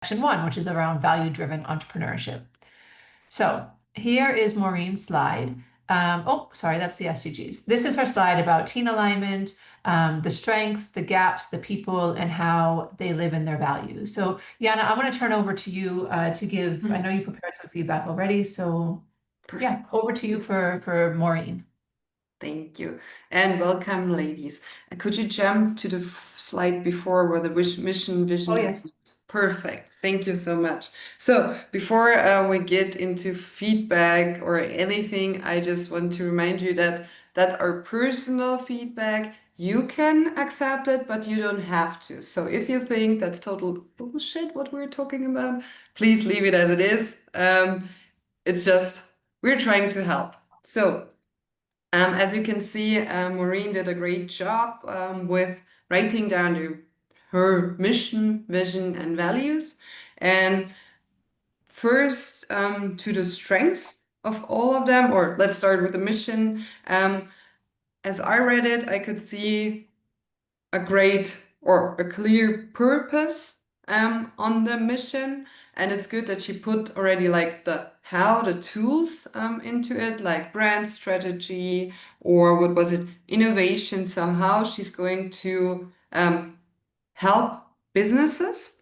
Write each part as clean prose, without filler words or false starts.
section 1, which is around value-driven entrepreneurship. So here is Maureen's slide. Oh, sorry, that's the SDGs. This is her slide about team alignment, the strength, the gaps, the people, and how they live in their values. So Jana, I want to turn over to you to give, I know you prepared some feedback already, so yeah, over to you for Maureen. Thank you. And welcome, ladies. Could you jump to the slide before where the mission, vision? Oh, yes. Perfect. Thank you so much. So before we get into feedback or anything, I just want to remind you that that's our personal feedback. You can accept it, but you don't have to. So if you think that's total bullshit what we're talking about, please leave it as it is. It's just, we're trying to help. So as you can see, Maureen did a great job with writing down her mission, vision, and values. And first, to the strengths of all of them, or let's start with the mission. As I read it, I could see a great or a clear purpose on the mission. And it's good that she put already like the how, the tools into it, like brand strategy, or what was it, innovation. So how she's going to help businesses.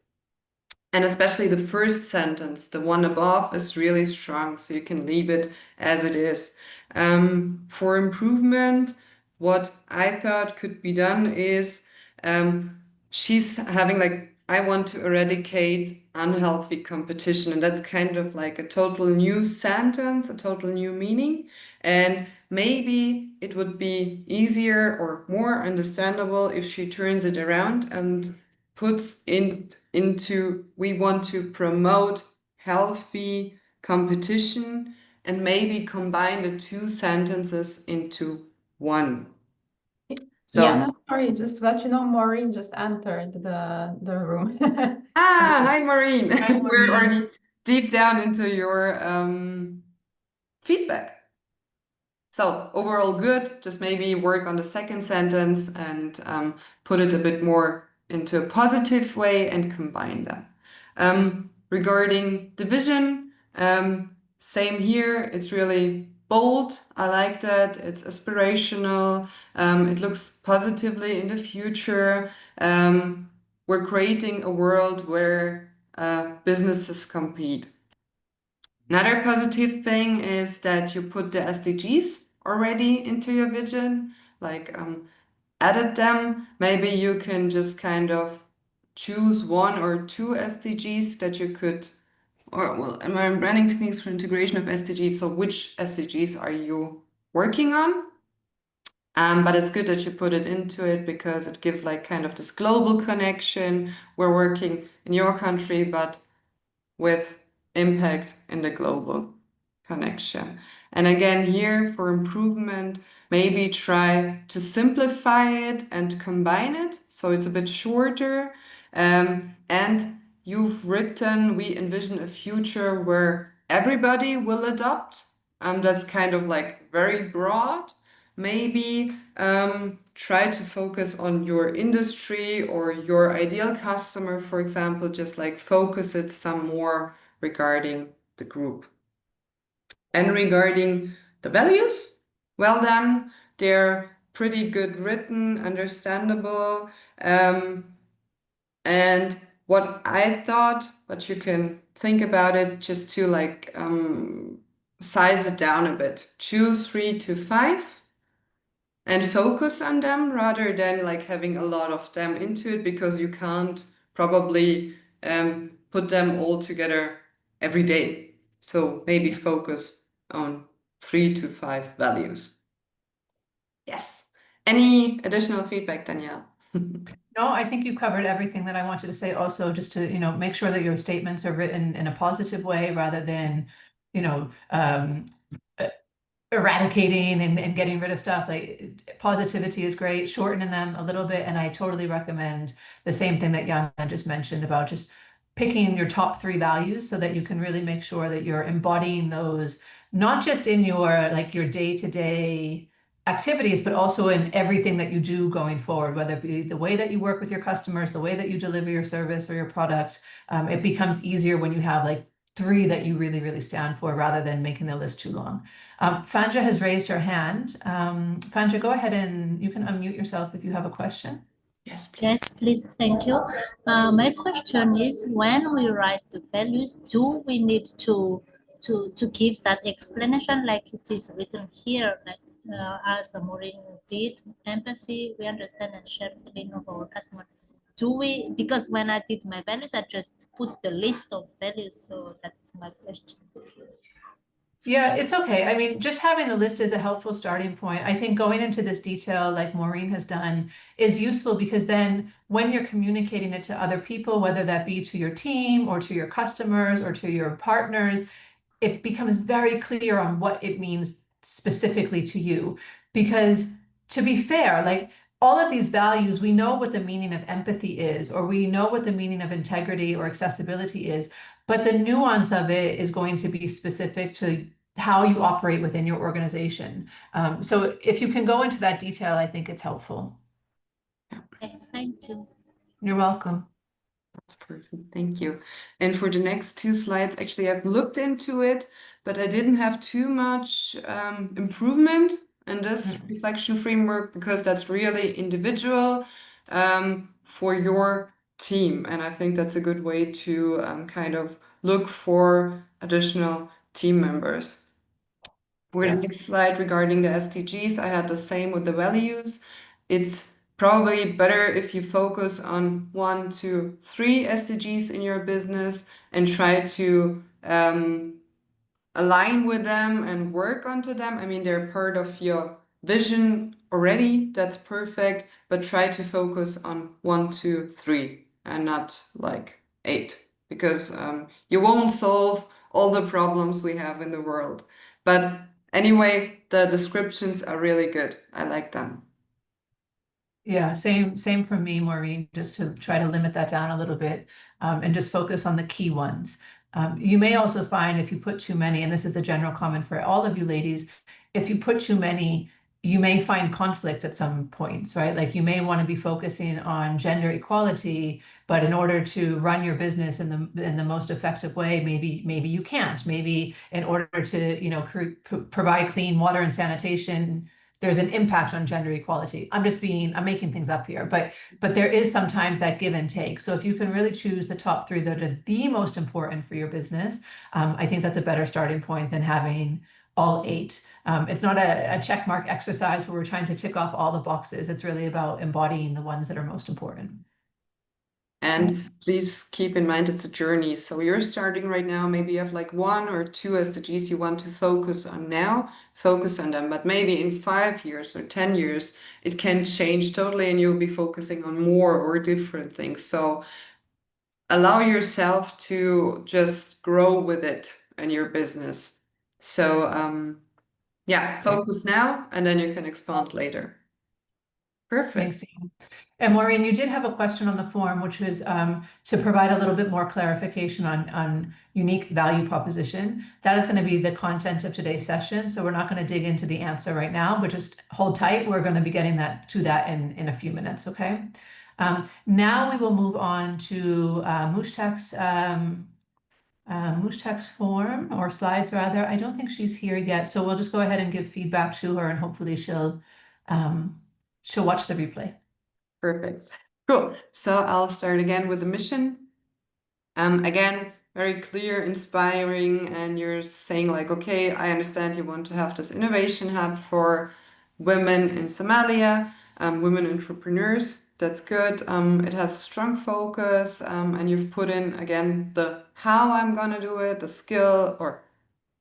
And especially the first sentence, the one above, is really strong. So you can leave it as it is. For improvement, what I thought could be done is she's having like, I want to eradicate unhealthy competition. And that's kind of like a total new sentence, a total new meaning. And maybe it would be easier or more understandable if she turns it around and puts into we want to promote healthy competition and maybe combine the two sentences into one. So yeah, no, sorry, just to let you know, Maureen just entered the room. hi Maureen. Hi, Maureen. We're already deep down into your feedback. So overall good, just maybe work on the second sentence and put it a bit more into a positive way and combine them. Regarding the vision, same here, it's really bold. I like that. It's aspirational. It looks positively in the future. We're creating a world where businesses compete. Another positive thing is that you put the SDGs already into your vision, like added them. Maybe you can just kind of choose one or two SDGs that you could, or well, am I running techniques for integration of SDGs? So which SDGs are you working on? But it's good that you put it into it because it gives like kind of this global connection. We're working in your country, but with impact in the global connection. And again, here for improvement, maybe try to simplify it and combine it so it's a bit shorter. And you've written, we envision a future where everybody will adopt. That's kind of like very broad. Maybe try to focus on your industry or your ideal customer, for example, just like focus it some more regarding the group. And regarding the values, well done. They're pretty good written, understandable. And what I thought, but you can think about it just to like size it down a bit. Choose 3 to 5 and focus on them rather than like having a lot of them into it because you can't probably put them all together every day. So maybe focus on 3 to 5 values. Yes. Any additional feedback, Danielle? No, I think you covered everything that I wanted to say also, just to, make sure that your statements are written in a positive way rather than, eradicating and getting rid of stuff. Like positivity is great, shortening them a little bit. And I totally recommend the same thing that Jana just mentioned about just picking your top 3 values so that you can really make sure that you're embodying those, not just in your like your day-to-day activities, but also in everything that you do going forward, whether it be the way that you work with your customers, the way that you deliver your service or your product. It becomes easier when you have like 3 that you really, really stand for rather than making the list too long. Fanja has raised her hand. Fanja, go ahead and you can unmute yourself if you have a question. Yes, please. Yes, please. Thank you. My question is, when we write the values, do we need to give that explanation like it is written here, like as Maureen did, empathy, we understand and share feeling of our customer. Do we, because when I did my values, I just put the list of values, so that's my question. Yeah, it's okay. I mean, just having the list is a helpful starting point. I think going into this detail, like Maureen has done, is useful because then when you're communicating it to other people, whether that be to your team or to your customers or to your partners, it becomes very clear on what it means specifically to you. Because to be fair, like all of these values, we know what the meaning of empathy is, or we know what the meaning of integrity or accessibility is, but the nuance of it is going to be specific to how you operate within your organization. So if you can go into that detail, I think it's helpful. Okay, thank you. You're welcome. That's perfect. Thank you. And for the next 2 slides, actually, I've looked into it, but I didn't have too much improvement in this reflection framework because that's really individual for your team. And I think that's a good way to kind of look for additional team members. For the next slide regarding the SDGs, I had the same with the values. It's probably better if you focus on 1, 2, 3 SDGs in your business and try to align with them and work onto them. I mean, they're part of your vision already. That's perfect. But try to focus on 1, 2, 3 and not like 8 because you won't solve all the problems we have in the world. But anyway, the descriptions are really good. I like them. Yeah, same for me, Maureen, just to try to limit that down a little bit and just focus on the key ones. You may also find if you put too many, and this is a general comment for all of you ladies, if you put too many, you may find conflict at some points, right? Like you may want to be focusing on gender equality, but in order to run your business in the most effective way, maybe you can't. Maybe in order to provide clean water and sanitation, there's an impact on gender equality. I'm making things up here, but there is sometimes that give and take. So if you can really choose the top 3 that are the most important for your business, I think that's a better starting point than having all 8. It's not a check mark exercise where we're trying to tick off all the boxes. It's really about embodying the ones that are most important. And please keep in mind it's a journey. So you're starting right now, maybe you have like 1 or 2 SDGs you want to focus on now, focus on them. But maybe in 5 years or 10 years, it can change totally and you'll be focusing on more or different things. So allow yourself to just grow with it in your business. So yeah, focus now and then you can expand later. Perfect. Thanks. And Maureen, you did have a question on the form, which was to provide a little bit more clarification on unique value proposition. That is going to be the content of today's session. So we're not going to dig into the answer right now, but just hold tight. We're going to be getting to that in a few minutes, okay? Now we will move on to Mushtaq's form or slides rather. I don't think she's here yet, so we'll just go ahead and give feedback to her and hopefully she'll watch the replay. Perfect. Cool. So I'll start again with the mission. Again, very clear, inspiring, and you're saying like, okay, I understand you want to have this innovation hub for women in Somalia, women entrepreneurs. That's good. It has a strong focus, and you've put in again the how I'm gonna do it, the skill or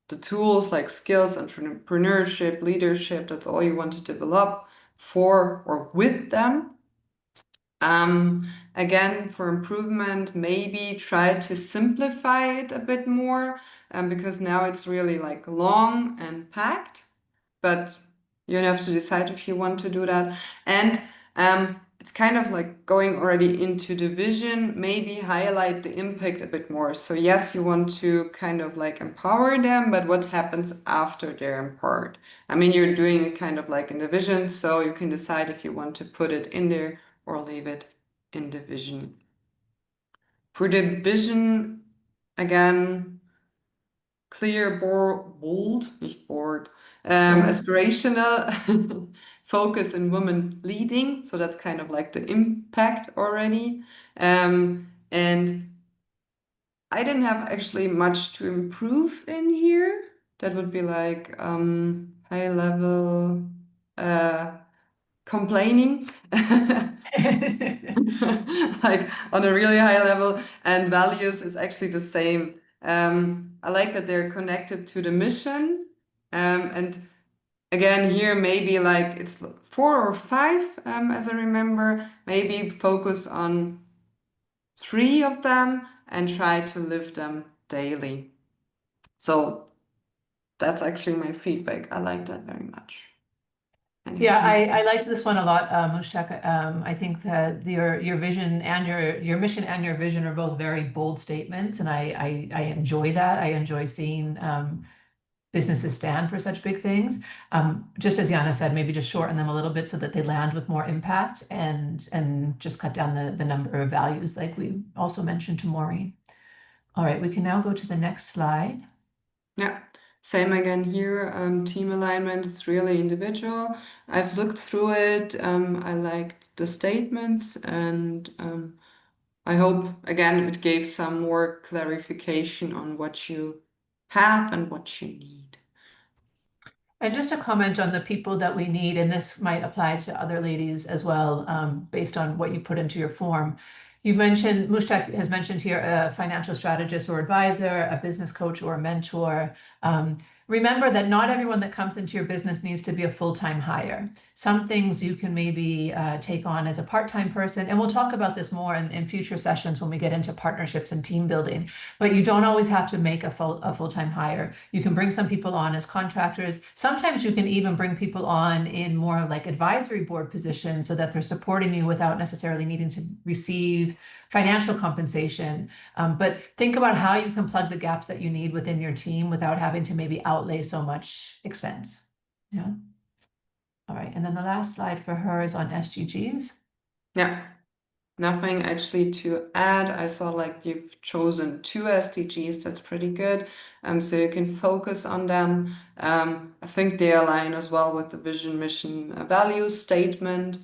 the tools like skills, entrepreneurship, leadership. That's all you want to develop for or with them. Again, for improvement, maybe try to simplify it a bit more because now it's really like long and packed, but you have to decide if you want to do that. And it's kind of like going already into the vision, maybe highlight the impact a bit more. So yes, you want to kind of like empower them, but what happens after they're empowered? I mean, you're doing it kind of like in the vision, so you can decide if you want to put it in there or leave it in the vision. For the vision, again, clear, bold, nicht bold, aspirational, focus in women leading. So that's kind of like the impact already. And I didn't have actually much to improve in here. That would be like high level complaining. Like on a really high level, and values is actually the same. I like that they're connected to the mission. And again, here maybe like it's 4 or 5, as I remember. Maybe focus on 3 of them and try to live them daily. So that's actually my feedback. I like that very much. Yeah, I liked this one a lot, Mushtaq. I think that your vision and your mission and your vision are both very bold statements, and I enjoy that. I enjoy seeing businesses stand for such big things. Just as Jana said, maybe just shorten them a little bit so that they land with more impact, and just cut down the number of values, like we also mentioned to Maureen. All right, we can now go to the next slide. Yeah, same again here. Team alignment, it's really individual. I've looked through it. I liked the statements, and I hope again it gave some more clarification on what you have and what you need. And just a comment on the people that we need, and this might apply to other ladies as well, based on what you put into your form. You've mentioned, Mushtaq has mentioned here, a financial strategist or advisor, a business coach or a mentor. Remember that not everyone that comes into your business needs to be a full-time hire. Some things you can maybe take on as a part-time person, and we'll talk about this more in future sessions when we get into partnerships and team building. But you don't always have to make a full-time hire. You can bring some people on as contractors. Sometimes you can even bring people on in more of like advisory board positions so that they're supporting you without necessarily needing to receive financial compensation. But think about how you can plug the gaps that you need within your team without having to maybe outlay so much expense. Yeah. All right. And then the last slide for her is on SDGs. Yeah, nothing actually to add. I saw like you've chosen 2 SDGs. That's pretty good. So you can focus on them. I think they align as well with the vision, mission, value statement.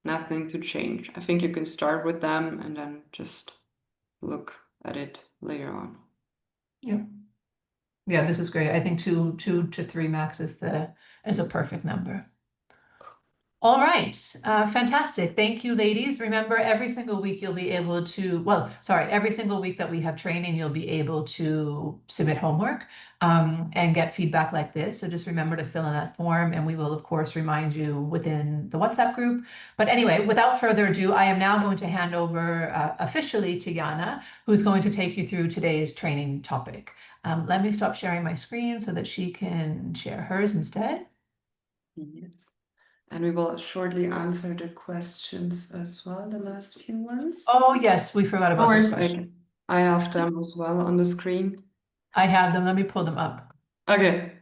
Nothing to change. I think you can start with them and then just look at it later on. Yeah. Yeah, this is great. I think 2 to 3 max is a perfect number. All right, fantastic. Thank you, ladies. Remember, every single week you'll be able to, every single week that we have training, you'll be able to submit homework and get feedback like this. So just remember to fill in that form, and we will, of course, remind you within the WhatsApp group. But anyway, without further ado, I am now going to hand over officially to Jana, who's going to take you through today's training topic. Let me stop sharing my screen so that she can share hers instead. Yes. And we will shortly answer the questions as well, the last few ones. Oh, yes, we forgot about this Of question. I have them as well on the screen. I have them. Let me pull them up. Okay.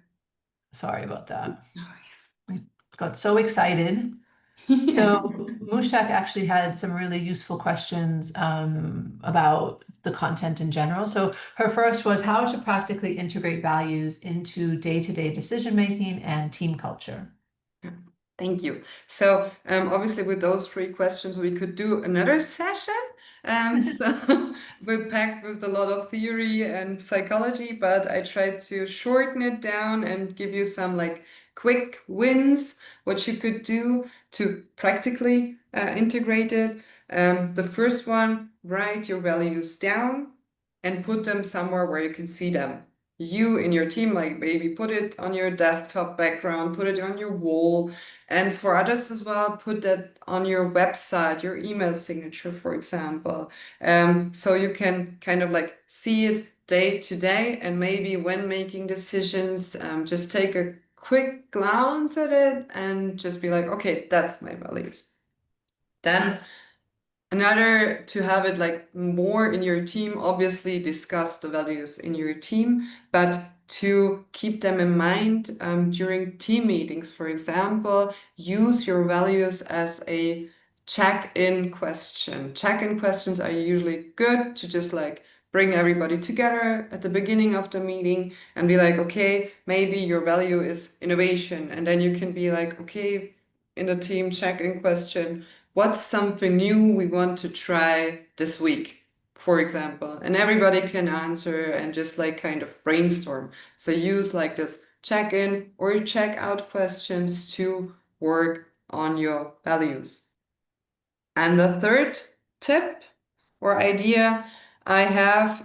Sorry about that. Nice. I got so excited. So Mushtaq actually had some really useful questions about the content in general. So her first was how to practically integrate values into day-to-day decision-making and team culture. Thank you. So obviously with those 3 questions, we could do another session. So we're packed with a lot of theory and psychology, but I tried to shorten it down and give you some like quick wins, what you could do to practically integrate it. The first one, write your values down and put them somewhere where you can see them. You in your team, like maybe put it on your desktop background, put it on your wall, and for others as well, put that on your website, your email signature, for example. So you can kind of like see it day to day, and maybe when making decisions, just take a quick glance at it and just be like, okay, that's my values. Then another, to have it like more in your team, obviously discuss the values in your team, but to keep them in mind during team meetings, for example, use your values as a check-in question. Check-in questions are usually good to just like bring everybody together at the beginning of the meeting and be like, okay, maybe your value is innovation. And then you can be like, okay, in the team check-in question, what's something new we want to try this week, for example? And everybody can answer and just like kind of brainstorm. So use like this check-in or check-out questions to work on your values. And the third tip or idea I have,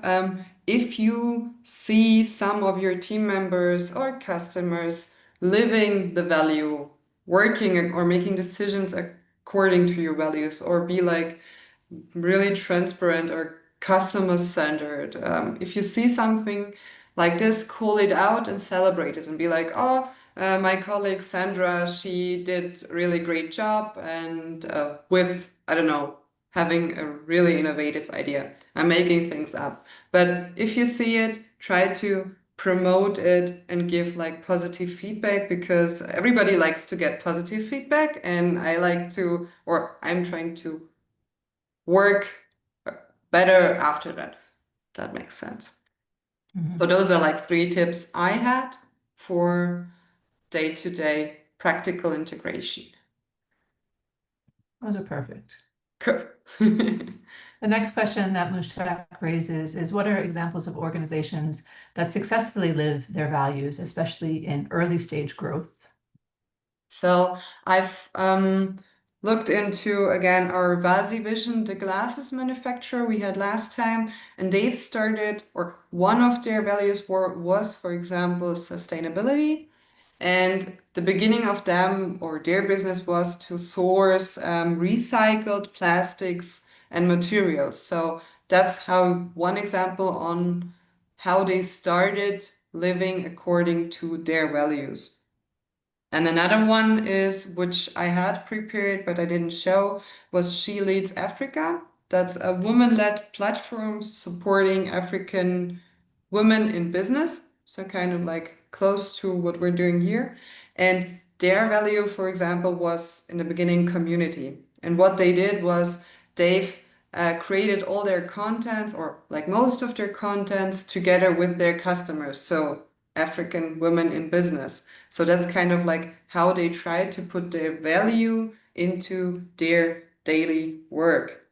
if you see some of your team members or customers living the value, working or making decisions according to your values, or be like really transparent or customer centered. If you see something like this, call it out and celebrate it and be like, oh, my colleague Sandra, she did a really great job and with, I don't know, having a really innovative idea. I'm making things up. But if you see it, try to promote it and give like positive feedback, because everybody likes to get positive feedback, and I like to, or I'm trying to work better after that. That makes sense. So those are like 3 tips I had for day-to-day practical integration. Those are perfect. Cool. The next question that Mushak raises is, what are examples of organizations that successfully live their values, especially in early stage growth? So I've looked into, again, our Vasi Vision, the glasses manufacturer we had last time, and they've started, or one of their values was, for example, sustainability. And the beginning of them, or their business, was to source recycled plastics and materials. So that's how one example on how they started living according to their values. And another one is, which I had prepared but I didn't show, was She Leads Africa. That's a woman-led platform supporting African women in business. So kind of like close to what we're doing here. And their value, for example, was in the beginning community. And what they did was they've created all their contents, or like most of their contents, together with their customers. So African women in business. So that's kind of like how they try to put their value into their daily work.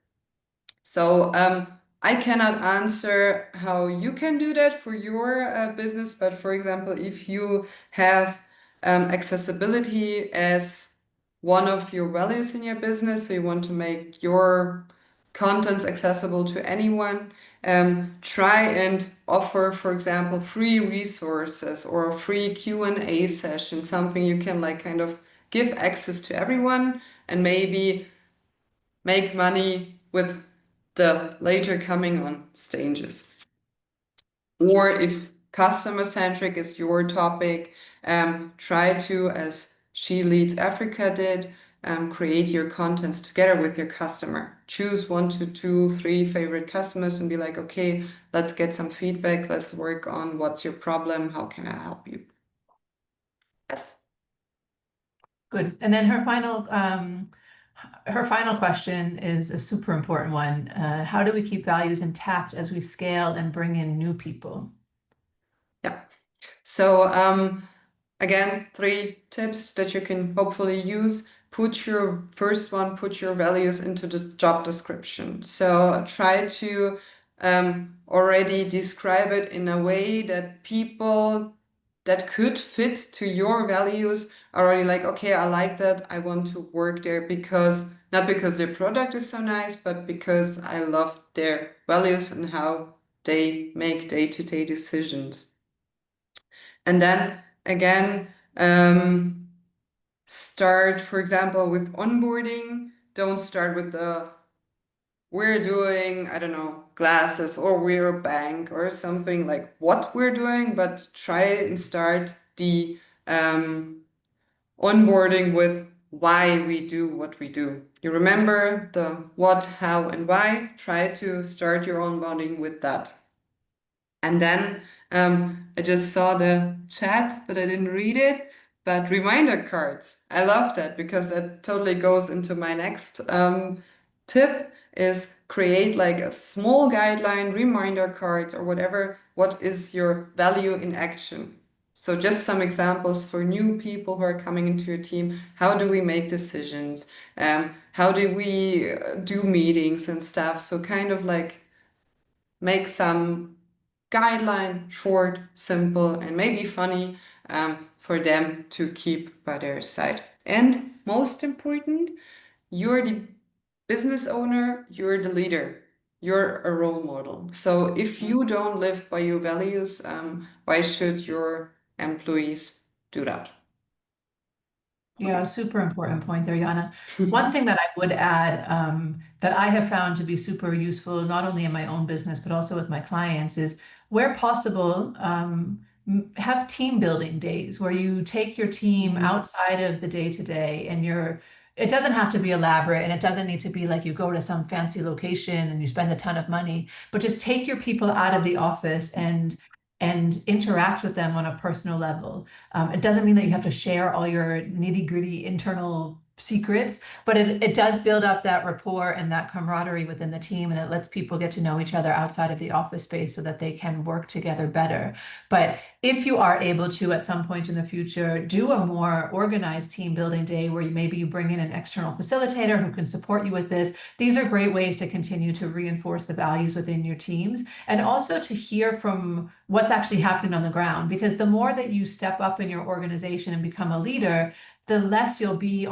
So I cannot answer how you can do that for your business, but for example, if you have accessibility as one of your values in your business, so you want to make your contents accessible to anyone, try and offer, for example, free resources or a free Q&A session, something you can like kind of give access to everyone and maybe make money with the later coming on stages. Or if customer centric is your topic, try to, as She Leads Africa did, create your contents together with your customer. Choose 1 to 2, 3 favorite customers and be like, okay, let's get some feedback. Let's work on what's your problem. How can I help you? Yes. Good. And then her final question is a super important one. How do we keep values intact as we scale and bring in new people? Yeah. So again, 3 tips that you can hopefully use. Put your values into the job description. So try to already describe it in a way that people that could fit to your values are already like, okay, I like that. I want to work there because, not because their product is so nice, but because I love their values and how they make day-to-day decisions. And then again, start, for example, with onboarding. Don't start with the, we're doing, I don't know, glasses, or we're a bank or something, like what we're doing, but try and start the onboarding with why we do what we do. You remember the what, how, and why? Try to start your onboarding with that. And then I just saw the chat, but I didn't read it. But reminder cards, I love that because that totally goes into my next tip is create like a small guideline, reminder cards or whatever. What is your value in action? So just some examples for new people who are coming into your team. How do we make decisions? How do we do meetings and stuff? So kind of like make some guideline, short, simple, and maybe funny for them to keep by their side. And most important, you're the business owner, you're the leader, you're a role model. So if you don't live by your values, why should your employees do that? Yeah, super important point there, Jana. One thing that I would add that I have found to be super useful, not only in my own business, but also with my clients, is where possible, have team building days where you take your team outside of the day to day and it doesn't have to be elaborate and it doesn't need to be like you go to some fancy location and you spend a ton of money, but just take your people out of the office and interact with them on a personal level. It doesn't mean that you have to share all your nitty-gritty internal secrets, but it does build up that rapport and that camaraderie within the team, and it lets people get to know each other outside of the office space so that they can work together better. But if you are able to, at some point in the future, do a more organized team building day where maybe you bring in an external facilitator who can support you with this, these are great ways to continue to reinforce the values within your teams and also to hear from what's actually happening on the ground. Because the more that you step up in your organization and become a leader, the less you'll be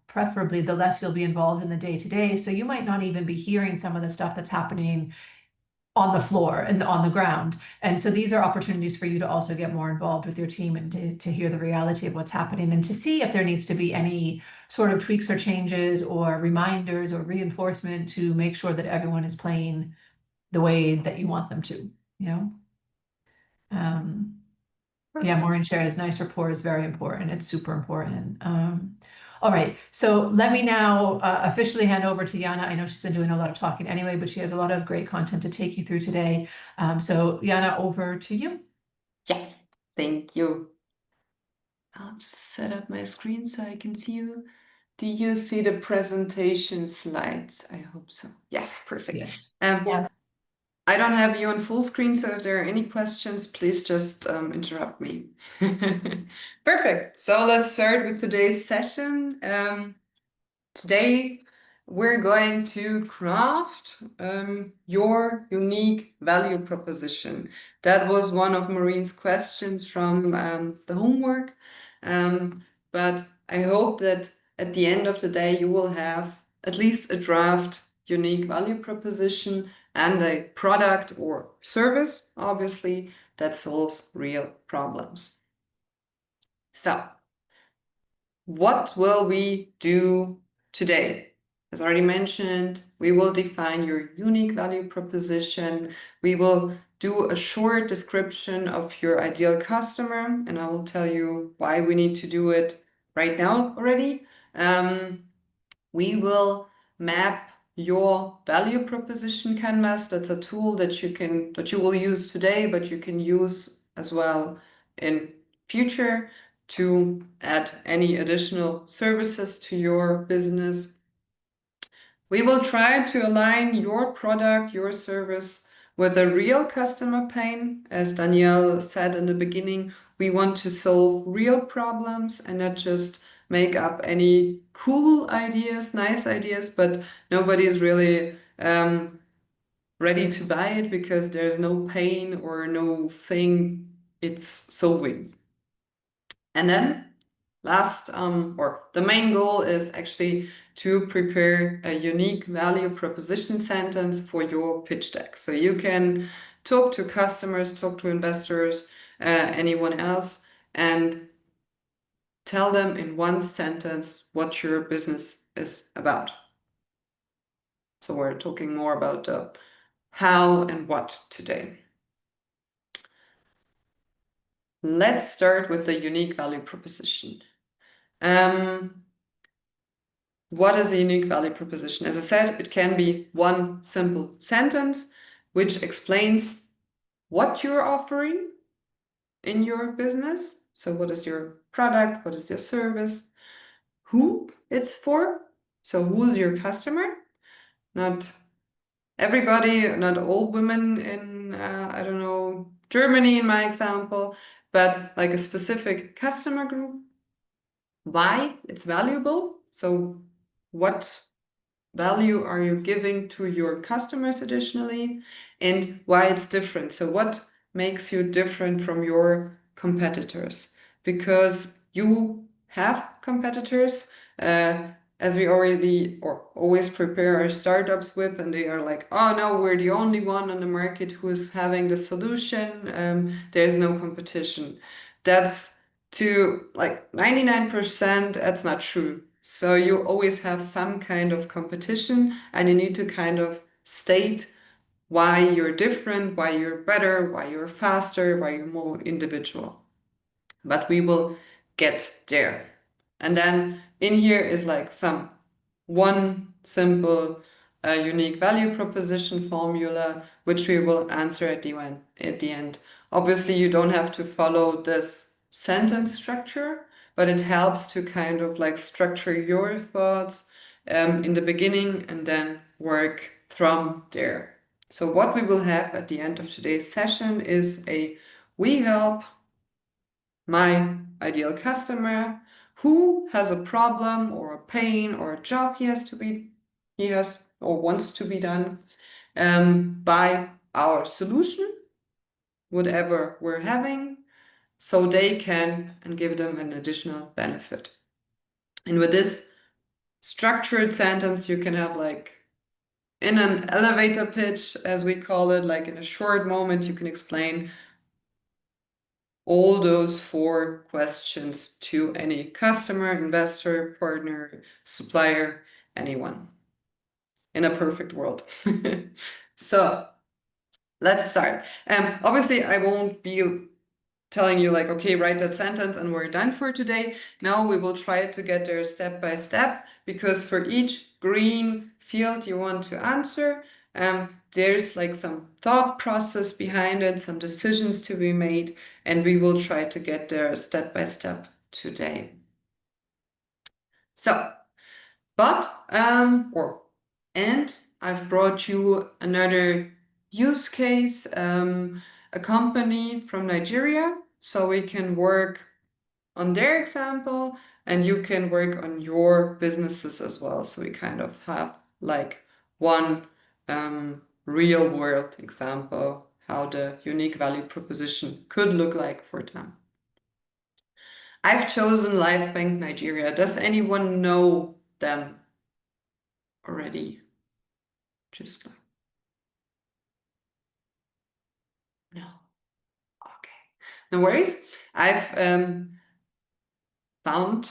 preferably the less you'll be involved in the day to day. So you might not even be hearing some of the stuff that's happening on the floor and on the ground. And so these are opportunities for you to also get more involved with your team and to hear the reality of what's happening and to see if there needs to be any sort of tweaks or changes or reminders or reinforcement to make sure that everyone is playing the way that you want them to, you know? Yeah, Maureen shares nice rapport is very important. It's super important. All right, so let me now officially hand over to Jana. I know she's been doing a lot of talking anyway, but she has a lot of great content to take you through today. So Jana, over to you. Yeah, thank you. I'll just set up my screen so I can see you. Do you see the presentation slides? I hope so. Yes, perfect. Yes. Yes. I don't have you on full screen, so if there are any questions, please just interrupt me. Perfect. So let's start with today's session. Today, we're going to craft your unique value proposition. That was one of Maureen's questions from the homework. But I hope that at the end of the day, you will have at least a draft unique value proposition and a product or service, obviously, that solves real problems. So, what will we do today? As already mentioned, we will define your unique value proposition. We will do a short description of your ideal customer, and I will tell you why we need to do it right now already. We will map your value proposition canvas. That's a tool that you will use today, but you can use as well in future to add any additional services to your business. We will try to align your product, your service with a real customer pain. As Danielle said in the beginning, we want to solve real problems and not just make up any cool ideas, nice ideas, but nobody's really ready to buy it because there's no pain or no thing it's solving. And then the main goal is actually to prepare a unique value proposition sentence for your pitch deck. So you can talk to customers, talk to investors, anyone else, and tell them in one sentence what your business is about. So we're talking more about the how and what today. let's start with the unique value proposition. What is a unique value proposition? As I said, it can be one simple sentence which explains what you're offering in your business. So what is your product? What is your service? Who it's for? So who's your customer? Not everybody, not all women in, I don't know, Germany in my example, but like a specific customer group. Why it's valuable? So what value are you giving to your customers additionally, and why it's different? So what makes you different from your competitors? Because you have competitors, as we already or always prepare our startups with, and they are like, oh no, we're the only one on the market who is having the solution. There's no competition. That's to like 99%, that's not true. So you always have some kind of competition, and you need to kind of state why you're different, why you're better, why you're faster, why you're more individual. But we will get there. And then in here is like one simple unique value proposition formula, which we will answer at the end. Obviously, you don't have to follow this sentence structure, but it helps to kind of like structure your thoughts in the beginning and then work from there. So what we will have at the end of today's session is we help my ideal customer who has a problem or a pain or a job he has or wants to be done by our solution, whatever we're having, so they can and give them an additional benefit. And with this structured sentence, you can have like in an elevator pitch, as we call it, like in a short moment, you can explain all those 4 questions to any customer, investor, partner, supplier, anyone in a perfect world. So let's start. Obviously, I won't be telling you like, okay, write that sentence and we're done for today. No, we will try to get there step by step, because for each green field you want to answer, there's like some thought process behind it, some decisions to be made, and we will try to get there step by step today. So, and I've brought you another use case, a company from Nigeria, so we can work on their example and you can work on your businesses as well. So we kind of have like one real world example, how the unique value proposition could look like for them. I've chosen Life Bank Nigeria. Does anyone know them already? Just no. Okay. No worries. I've found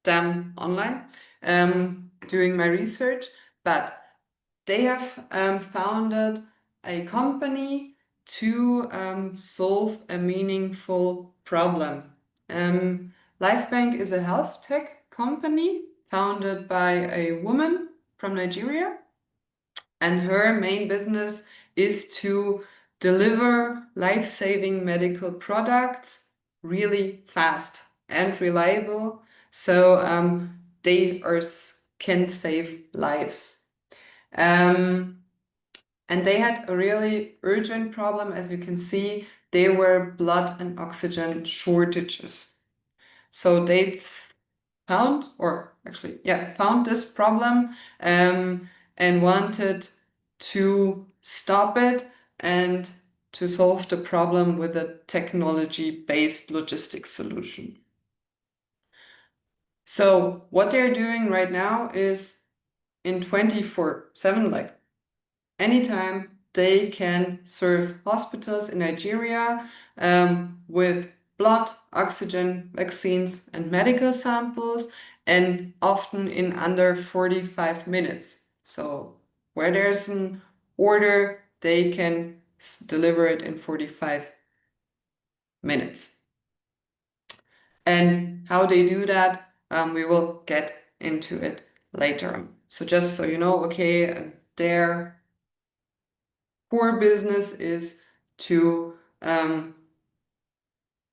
them online doing my research, but they have founded a company to solve a meaningful problem. LifeBank is a health tech company founded by a woman from Nigeria, and her main business is to deliver life-saving medical products really fast and reliable, so can save lives. And they had a really urgent problem. As you can see, they were blood and oxygen shortages. So they found this problem and wanted to stop it and to solve the problem with a technology-based logistics solution. So what they're doing right now is in 24/7, like anytime, they can serve hospitals in Nigeria with blood, oxygen, vaccines, and medical samples, and often in under 45 minutes. So where there's an order, they can deliver it in 45 minutes. And how they do that, we will get into it later on. So just so you know, okay, their core business is to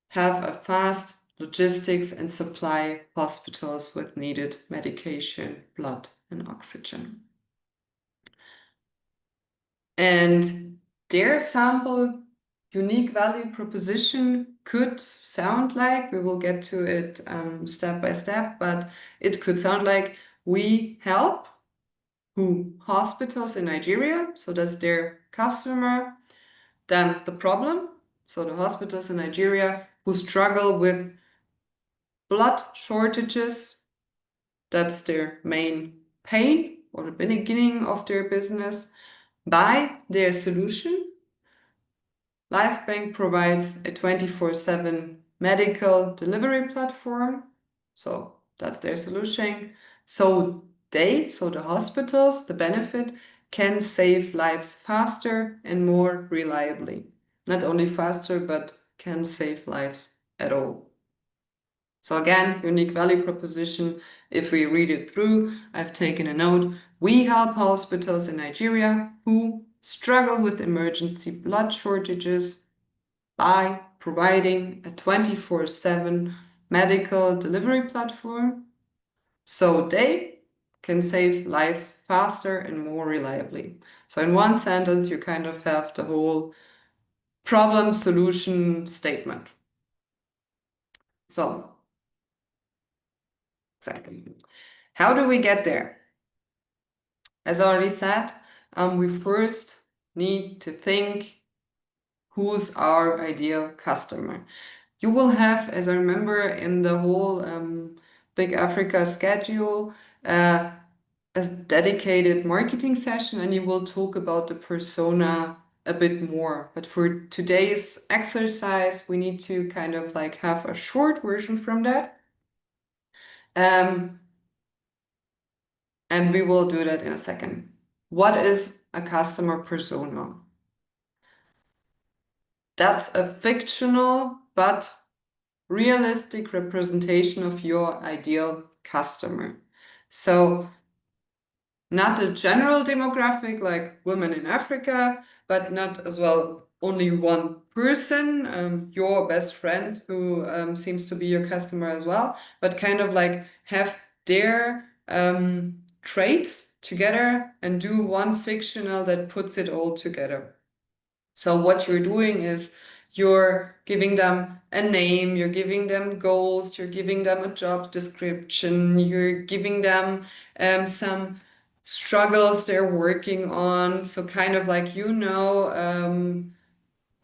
have a fast logistics and supply hospitals with needed medication, blood, and oxygen. And their sample unique value proposition could sound like, we will get to it step by step, but it could sound like we help hospitals in Nigeria, so that's their customer. Then the problem, so the hospitals in Nigeria who struggle with blood shortages, that's their main pain or the beginning of their business. By their solution, LifeBank provides a 24/7 medical delivery platform. So that's their solution. So the hospitals, the benefit, can save lives faster and more reliably. Not only faster, but can save lives at all. So again, unique value proposition. If we read it through, I've taken a note. We help hospitals in Nigeria who struggle with emergency blood shortages by providing a 24/7 medical delivery platform so they can save lives faster and more reliably. So in one sentence, you kind of have the whole problem solution statement. So exactly. How do we get there? As I already said, we first need to think, who's our ideal customer? You will have, as I remember in the whole BIC Africa schedule, a dedicated marketing session, and you will talk about the persona a bit more. But for today's exercise, we need to kind of like have a short version from that. And we will do that in a second. What is a customer persona? That's a fictional but realistic representation of your ideal customer. So not a general demographic like women in Africa, but not as well only one person, your best friend who seems to be your customer as well, but kind of like have their traits together and do one fictional that puts it all together. So what you're doing is you're giving them a name, you're giving them goals, you're giving them a job description, you're giving them some struggles they're working on. So kind of like,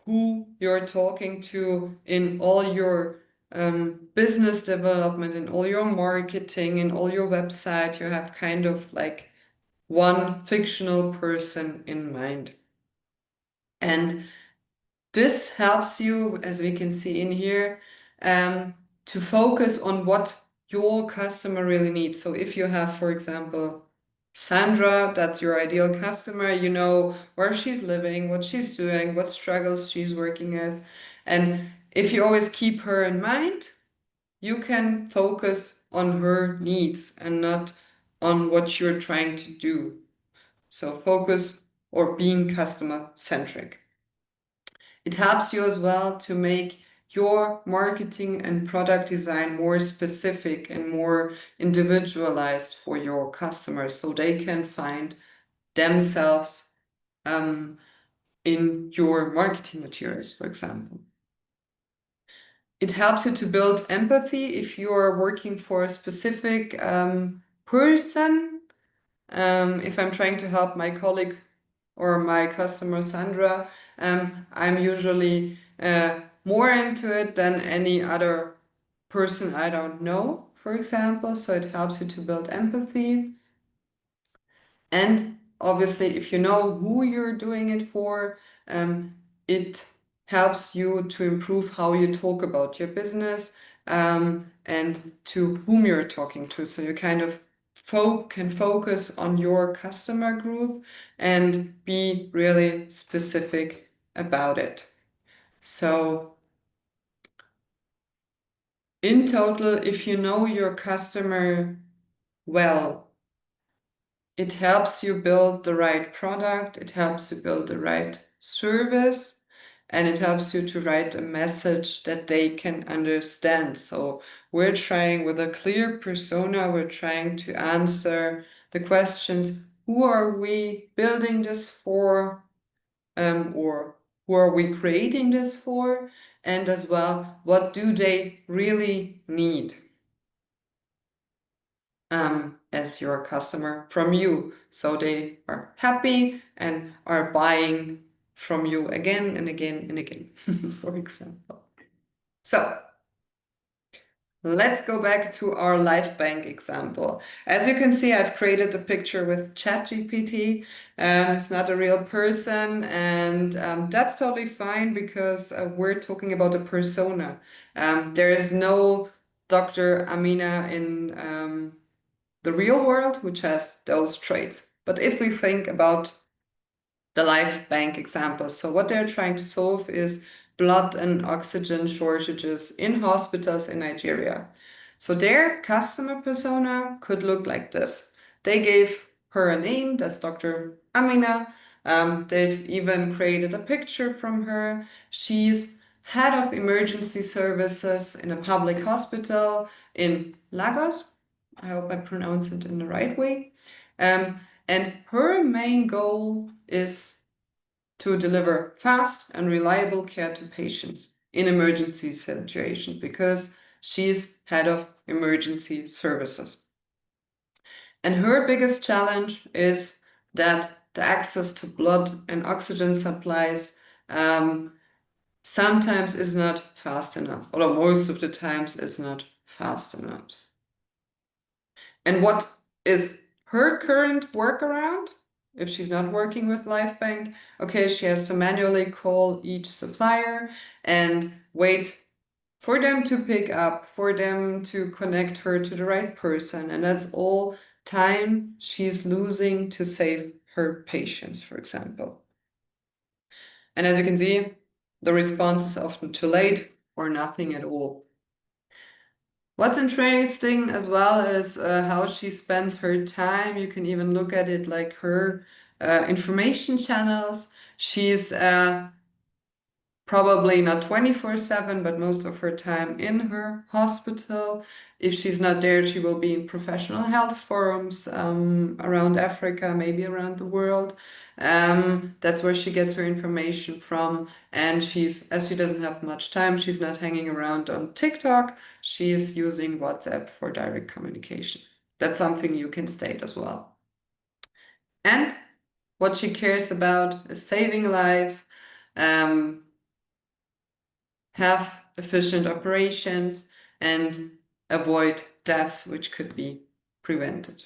who you're talking to in all your business development, in all your marketing, in all your website, you have kind of like one fictional person in mind. And this helps you, as we can see in here, to focus on what your customer really needs. So if you have, for example, Sandra, that's your ideal customer, you know where she's living, what she's doing, what struggles she's working as. And if you always keep her in mind, you can focus on her needs and not on what you're trying to do. So focus or being customer centric. It helps you as well to make your marketing and product design more specific and more individualized for your customers so they can find themselves in your marketing materials, for example. It helps you to build empathy if you're working for a specific person. If I'm trying to help my colleague or my customer Sandra, I'm usually more into it than any other person I don't know, for example. So it helps you to build empathy. And obviously, if you know who you're doing it for, it helps you to improve how you talk about your business and to whom you're talking to. So you kind of can focus on your customer group and be really specific about it. So in total, if you know your customer well, it helps you build the right product, it helps you build the right service, and it helps you to write a message that they can understand. So we're trying with a clear persona, we're trying to answer the questions, who are we building this for, or who are we creating this for, and as well, what do they really need as your customer from you, so they are happy and are buying from you again and again and again, for example. So let's go back to our life bank example. As you can see, I've created a picture with ChatGPT. It's not a real person, and that's totally fine because we're talking about a persona. There is no Dr. Amina in the real world which has those traits. But if we think about the life bank example, so what they're trying to solve is blood and oxygen shortages in hospitals in Nigeria. So their customer persona could look like this. They gave her a name, that's Dr. Amina. They've even created a picture from her. She's head of emergency services in a public hospital in Lagos. I hope I pronounce it in the right way. And her main goal is to deliver fast and reliable care to patients in emergency situations because she's head of emergency services. And her biggest challenge is that the access to blood and oxygen supplies sometimes is not fast enough, or most of the times is not fast enough. And what is her current workaround? If she's not working with LifeBank, okay, she has to manually call each supplier and wait for them to pick up, for them to connect her to the right person. And that's all time she's losing to save her patients, for example. And as you can see, the response is often too late or nothing at all. What's interesting as well is how she spends her time. You can even look at it like her information channels. She's probably not 24/7, but most of her time in her hospital. If she's not there, she will be in professional health forums around Africa, maybe around the world. That's where she gets her information from. And as she doesn't have much time, she's not hanging around on TikTok. She is using WhatsApp for direct communication. That's something you can state as well. And what she cares about is saving life, have efficient operations, and avoid deaths which could be prevented.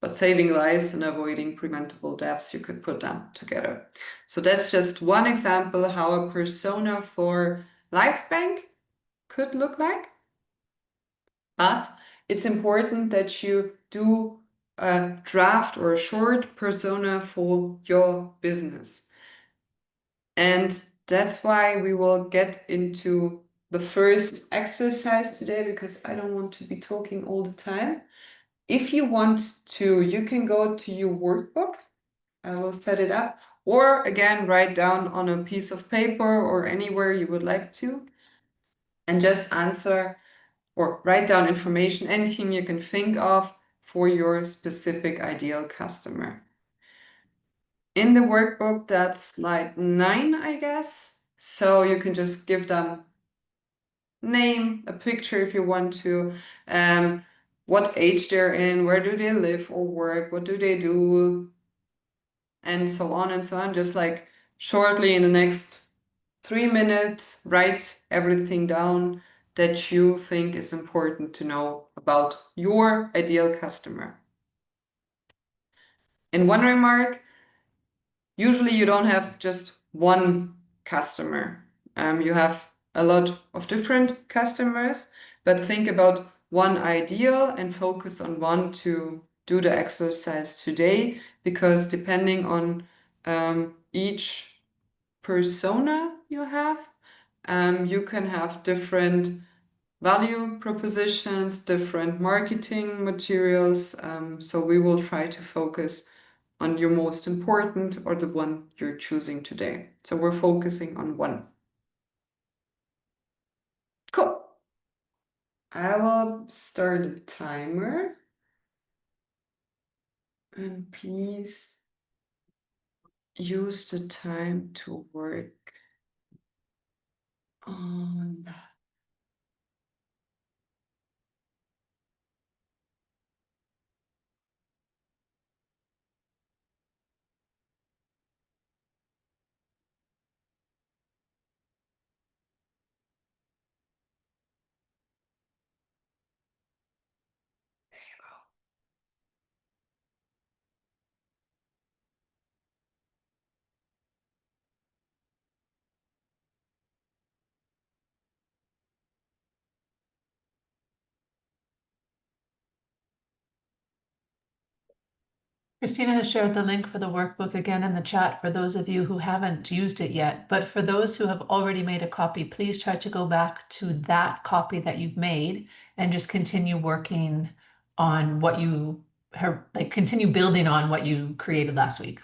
But saving lives and avoiding preventable deaths, you could put them together. So that's just one example how a persona for LifeBank could look like. But it's important that you do a draft or a short persona for your business. And that's why we will get into the first exercise today, because I don't want to be talking all the time. If you want to, you can go to your workbook. I will set it up, or again, write down on a piece of paper or anywhere you would like to, and just answer or write down information, anything you can think of for your specific ideal customer. In the workbook, that's slide 9, I guess. So you can just give them name, a picture if you want to, what age they're in, where do they live or work, what do they do, and so on and so on. Just like shortly in the next 3 minutes, write everything down that you think is important to know about your ideal customer. And one remark, usually you don't have just one customer. You have a lot of different customers, but think about one ideal and focus on one to do the exercise today, because depending on each persona you have, you can have different value propositions, different marketing materials. So we will try to focus on your most important or the one you're choosing today. So we're focusing on one. Cool. I will start a timer. And please use the time to work on Christina has shared the link for the workbook again in the chat for those of you who haven't used it yet. But for those who have already made a copy, please try to go back to that copy that you've made and just continue working on what you have, like continue building on what you created last week.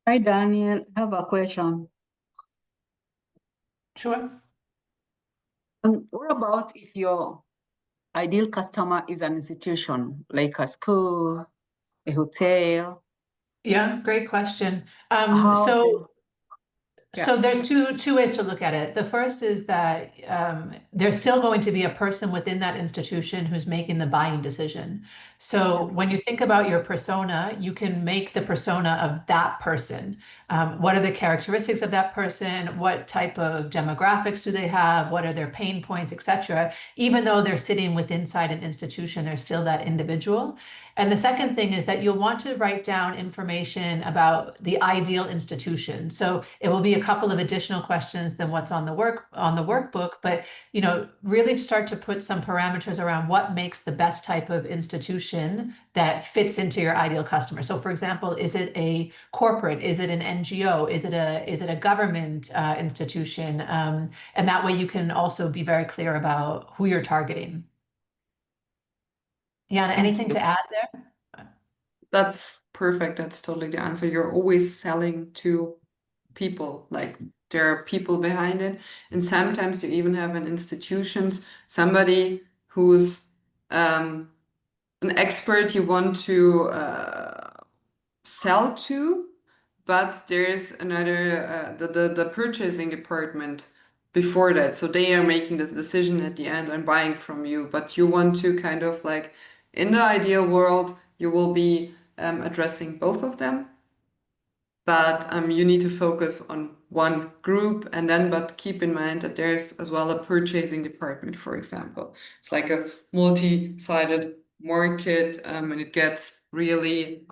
Hi, Daniel. I have a question. Sure. What about if your ideal customer is an institution, like a school, a hotel? Yeah, great question. How So Yeah. there's two ways to look at it. The first is that there's still going to be a person within that institution who's making the buying decision. So when you think about your persona, you can make the persona of that person. What are the characteristics of that person? What type of demographics do they have? What are their pain points, etc. Even though they're sitting within inside an institution, they're still that individual. And the second thing is that you'll want to write down information about the ideal institution. So it will be a couple of additional questions than what's on the workbook, but really start to put some parameters around what makes the best type of institution that fits into your ideal customer. So for example, is it a corporate? Is it an NGO? Is it a government institution? And that way you can also be very clear about who you're targeting. Jana, anything to add there? That's perfect. That's totally the answer. You're always selling to people, like there are people behind it. And sometimes you even have in institutions somebody who's an expert you want to sell to, but there's another the purchasing department before that. So they are making this decision at the end and buying from you, but you want to kind of like in the ideal world, you will be addressing both of them. But you need to focus on one group and then, but keep in mind that there's as well a purchasing department, for example. It's like a multi-sided market and it gets really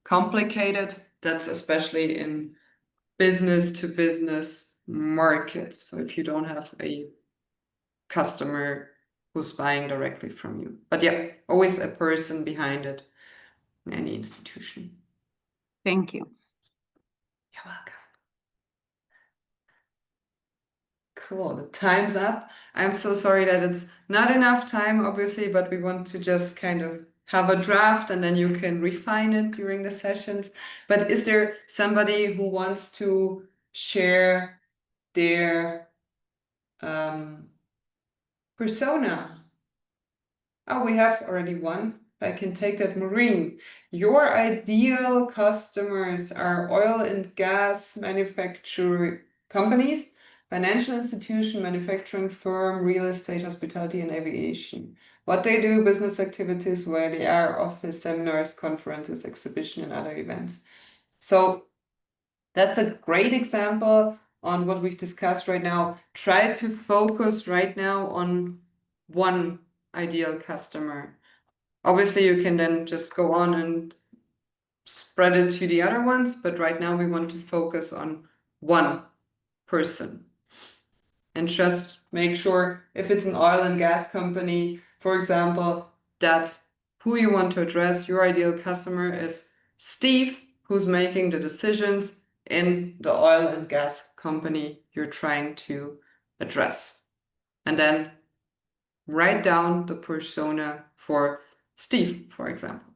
complicated. That's especially in business to business markets. So if you don't have a customer who's buying directly from you. But yeah, always a person behind it in any institution. Thank you. You're welcome. Cool. The time's up. I'm so sorry that it's not enough time, obviously, but we want to just kind of have a draft and then you can refine it during the sessions. But is there somebody who wants to share their persona? Oh, we have already one. I can take that, Maureen. Your ideal customers are oil and gas manufacturing companies, financial institution, manufacturing firm, real estate, hospitality, and aviation. What they do, business activities, where they are, office, seminars, conferences, exhibition, and other events. So that's a great example on what we've discussed right now. Try to focus right now on one ideal customer. Obviously, you can then just go on and spread it to the other ones, but right now we want to focus on one person. And just make sure if it's an oil and gas company, for example, that's who you want to address. Your ideal customer is Steve, who's making the decisions in the oil and gas company you're trying to address. And then write down the persona for Steve, for example.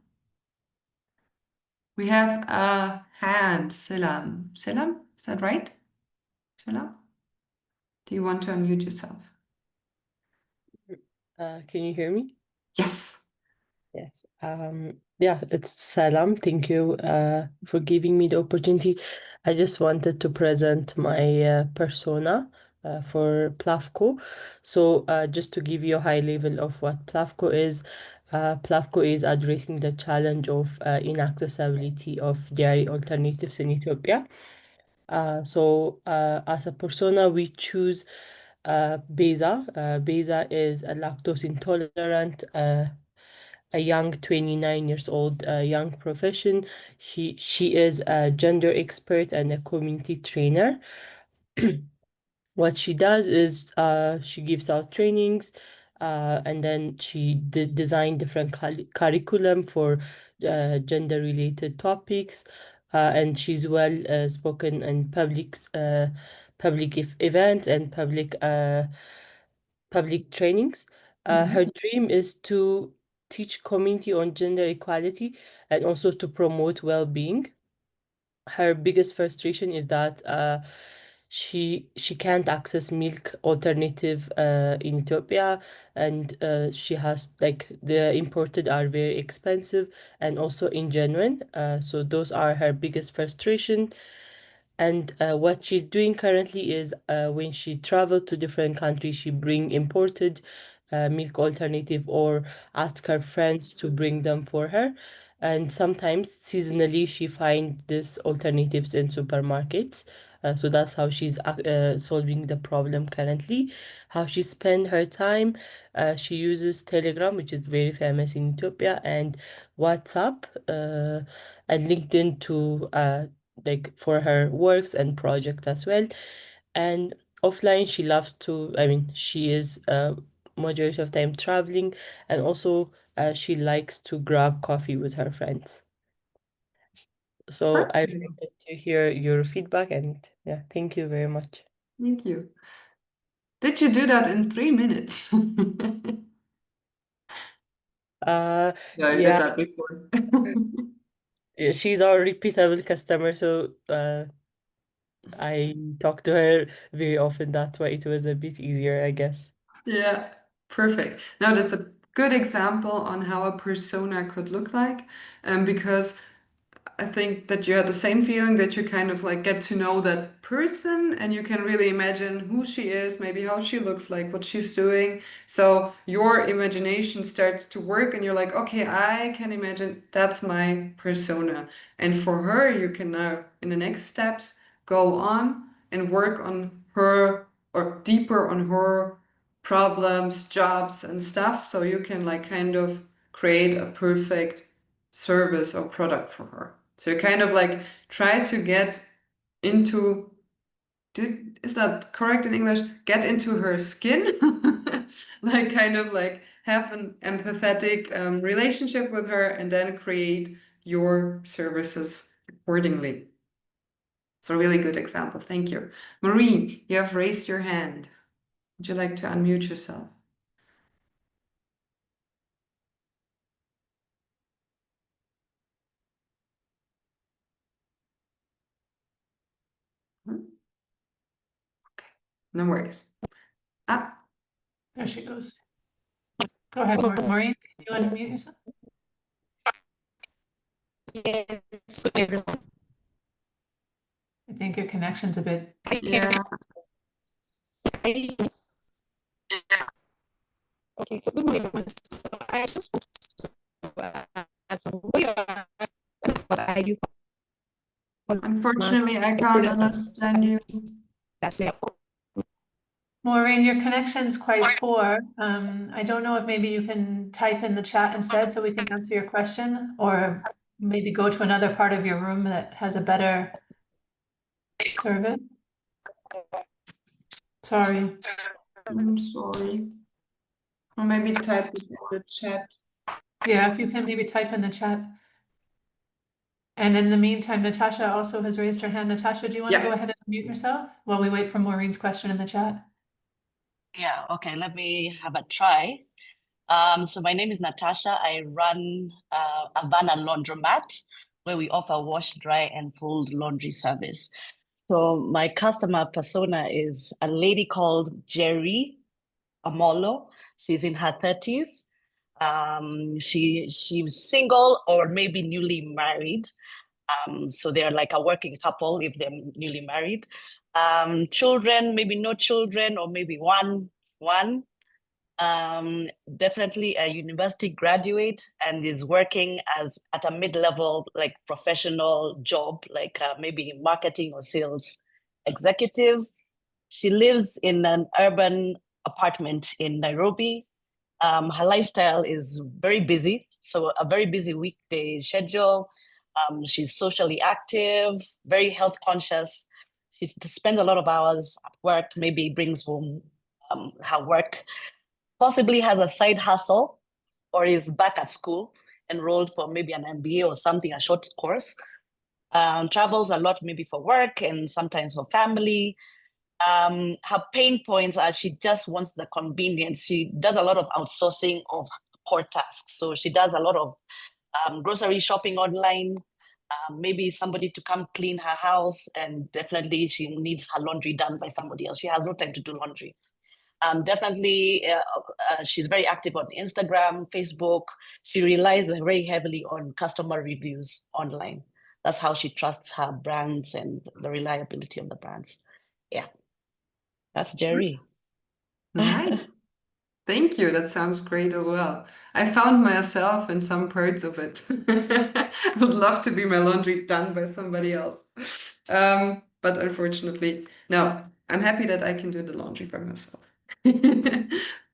We have a hand, Selam. Selam, is that right? Selam? Do you want to unmute yourself? Can you hear me? Yes. Yes. Yeah, it's Salam. Thank you for giving me the opportunity. I just wanted to present my persona for PLAFCO. So just to give you a high level of what PLAFCO is addressing the challenge of inaccessibility of dairy alternatives in Ethiopia. So as a persona, we choose Beza. Beza is a lactose intolerant, a young 29 years old young profession. She is a gender expert and a community trainer. What she does is she gives out trainings and then she design different curriculum for gender related topics, and she's well spoken in public events and public trainings. Her dream is to teach community on gender equality and also to promote well-being. Her biggest frustration is that she can't access milk alternative in Ethiopia, and she has like the imported are very expensive and also ingenuine. So those are her biggest frustration. And what she's doing currently is when she travel to different countries, she bring imported milk alternative or ask her friends to bring them for her. And sometimes seasonally, she find these alternatives in supermarkets. So that's how she's solving the problem currently. How she spend her time, she uses Telegram, which is very famous in Ethiopia, and WhatsApp and LinkedIn to like for her works and project as well. And offline, she loves to, I mean, she is majority of time traveling, and also she likes to grab coffee with her friends. So I Perfect. wanted to hear your feedback, and yeah, thank you very much. Thank you. Did you do that in 3 minutes? Uh, No, I did yeah, that before. she's our repeatable customer, so I talk to her very often. That's why it was a bit easier, I guess. Yeah, perfect. Now that's a good example on how a persona could look like, because I think that you had the same feeling that you kind of like get to know that person and you can really imagine who she is, maybe how she looks like, what she's doing. So your imagination starts to work and you're like, okay, I can imagine that's my persona. And for her, you can now, in the next steps, go on and work on her or deeper on her problems, jobs, and stuff. So you can like kind of create a perfect service or product for her. So you kind of like try to get into, is that correct in English? Get into her skin, like kind of like have an empathetic relationship with her and then create your services accordingly. It's a really good example. Thank you. Maureen, you have raised your hand. Would you like to unmute yourself? Okay, no worries. Ah, There she goes. Go ahead, Maureen. You want to mute yourself? Yes, everyone. I think your connection's a bit. yeah. Okay, so good morning, everyone. So I just want to add some what I do. Unfortunately, I can't understand you. That's me. Maureen, your connection's quite poor. I don't know if maybe you can type in the chat instead so we can answer your question, or maybe go to another part of your room that has a better service. Sorry. I'm sorry. Or maybe type it in the chat. Yeah, if you can maybe type in the chat. And in the meantime, Natasha also has raised her hand. Natasha, do you want to go ahead and mute yourself while we wait for Maureen's question in the chat? Yeah, okay, let me have a try. So my name is Natasha. I run Havana Laundromat, where we offer wash, dry, and fold laundry service. So my customer persona is a lady called Jerry Amolo. She's in her 30s. She's single or maybe newly married. So they're like a working couple if they're newly married. Children, maybe no children, or maybe one. Definitely a university graduate and is working as at a mid-level like professional job, like maybe marketing or sales executive. She lives in an urban apartment in Nairobi. Her lifestyle is very busy, so a very busy weekday schedule. She's socially active, very health conscious. She spends a lot of hours at work, maybe brings home her work, possibly has a side hustle, or is back at school, enrolled for maybe an MBA or something, a short course. Travels a lot, maybe for work and sometimes for family. Her pain points are she just wants the convenience. She does a lot of outsourcing of core tasks. So she does a lot of grocery shopping online, maybe somebody to come clean her house, and definitely she needs her laundry done by somebody else. She has no time to do laundry. Definitely, she's very active on Instagram, Facebook. She relies very heavily on customer reviews online. That's how she trusts her brands and the reliability of the brands. Yeah, that's Jerry. Nice. Thank you. That sounds great as well. I found myself in some parts of it. I would love to be my laundry done by somebody else. But unfortunately, no, I'm happy that I can do the laundry by myself.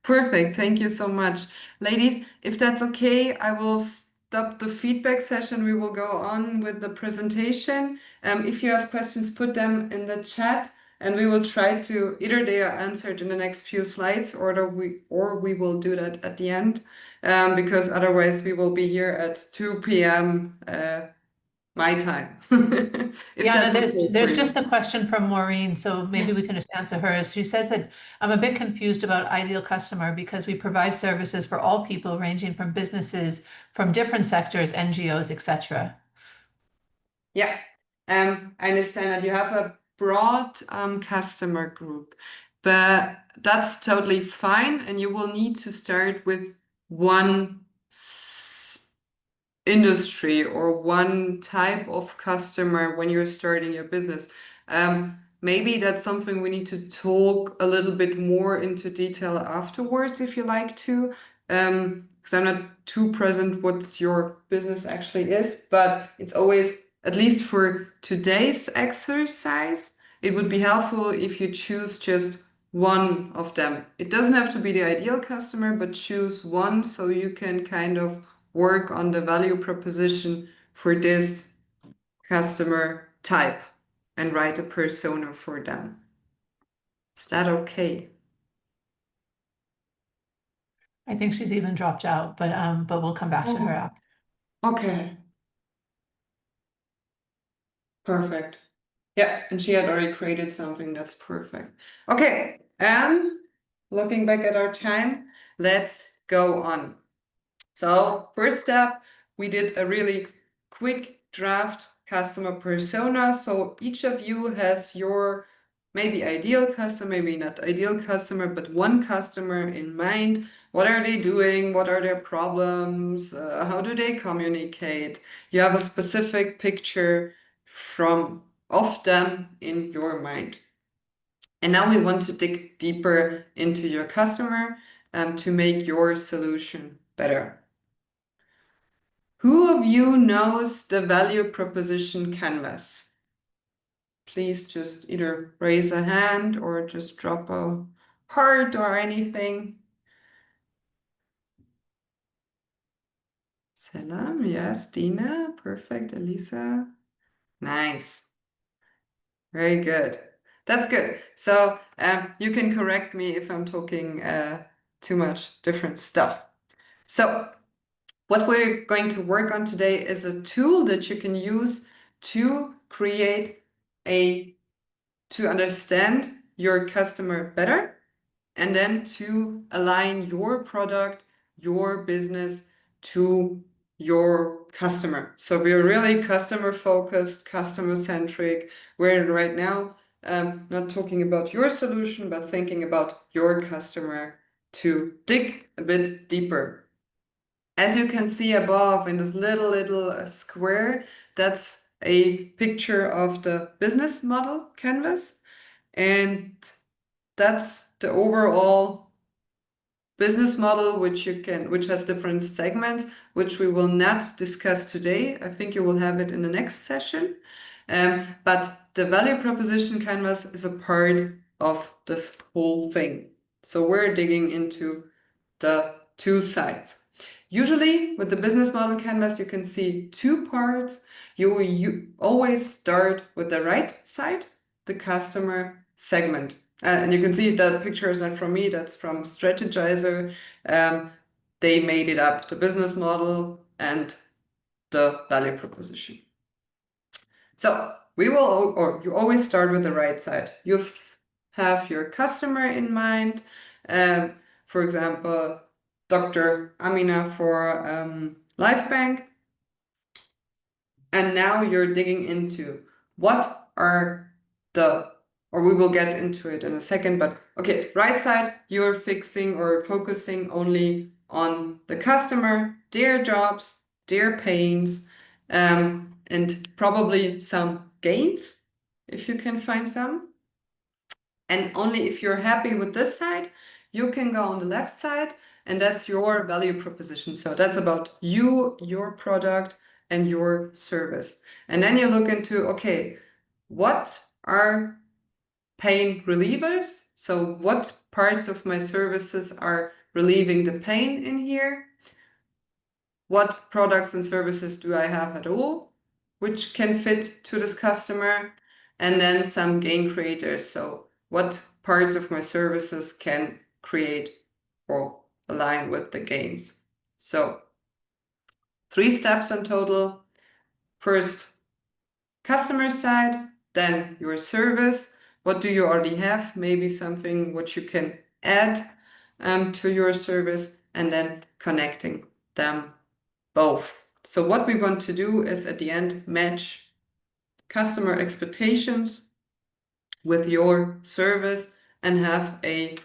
Perfect. Thank you so much. Ladies, if that's okay, I will stop the feedback session. We will go on with the presentation. If you have questions, put them in the chat. And we will try to either they are answered in the next few slides, or we will do that at the end, because otherwise we will be here at 2 p.m. My time. If Yeah, that's no, okay there's for just you. a question from Maureen, so maybe Yes. we can just answer hers. She says that I'm a bit confused about ideal customer because we provide services for all people ranging from businesses from different sectors, NGOs, etc. Yeah, I understand that you have a broad customer group, but that's totally fine, and you will need to start with one industry or one type of customer when you're starting your business. Maybe that's something we need to talk a little bit more into detail afterwards if you like to. Because I'm not too present what your business actually is, but it's always, at least for today's exercise, it would be helpful if you choose just one of them. It doesn't have to be the ideal customer, but choose one so you can kind of work on the value proposition for this customer type and write a persona for them. Is that okay? I think she's even dropped out, but we'll come back to her after. Okay. Perfect. Yeah, and she had already created something that's perfect. Okay, looking back at our time, let's go on. So first step, we did a really quick draft customer persona. So each of you has your maybe ideal customer, maybe not ideal customer, but one customer in mind. What are they doing? What are their problems? How do they communicate? You have a specific picture of them in your mind. And now we want to dig deeper into your customer to make your solution better. Who of you knows the value proposition canvas? Please just either raise a hand or just drop a heart or anything. Salam, yes, Dina, perfect, Elisa. Nice. Very good. That's good. So you can correct me if I'm talking too much different stuff. So what we're going to work on today is a tool that you can use to create to understand your customer better, and then to align your product, your business to your customer. So we're really customer focused, customer centric. We're right now not talking about your solution, but thinking about your customer to dig a bit deeper. As you can see above in this little square, that's a picture of the business model canvas. And that's the overall business model, which has different segments, which we will not discuss today. I think you will have it in the next session. But the value proposition canvas is a part of this whole thing. So we're digging into the two sides. Usually with the business model canvas, you can see two parts. You always start with the right side, the customer segment. And you can see that picture is not from me, that's from Strategizer. They made it up, the business model and the value proposition. So you always start with the right side. You have your customer in mind. For example, Dr. Amina for LifeBank. And now you're digging into what are we will get into it in a second, but okay, right side, you're fixing or focusing only on the customer, their jobs, their pains, and probably some gains, if you can find some. And only if you're happy with this side, you can go on the left side, and that's your value proposition. So that's about you, your product, and your service. And then you look into, okay, what are pain relievers? So what parts of my services are relieving the pain in here? What products and services do I have at all, which can fit to this customer? And then some gain creators. So what parts of my services can create or align with the gains? So 3 steps in total. First, customer side, then your service. What do you already have? Maybe something what you can add to your service, and then connecting them both. So what we want to do is at the end match customer expectations with your service and have a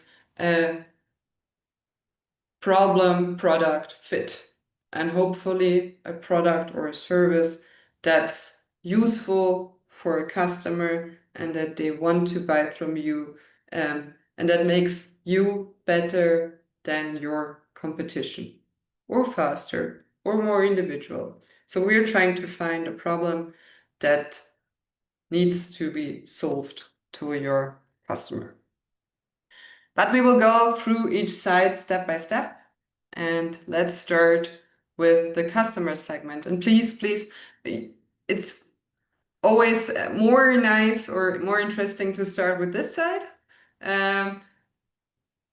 problem product fit, and hopefully a product or a service that's useful for a customer and that they want to buy from you, and that makes you better than your competition, or faster, or more individual. So we're trying to find a problem that needs to be solved to your customer. But we will go through each side step by step. And let's start with the customer segment. And please, it's always more nice or more interesting to start with this side,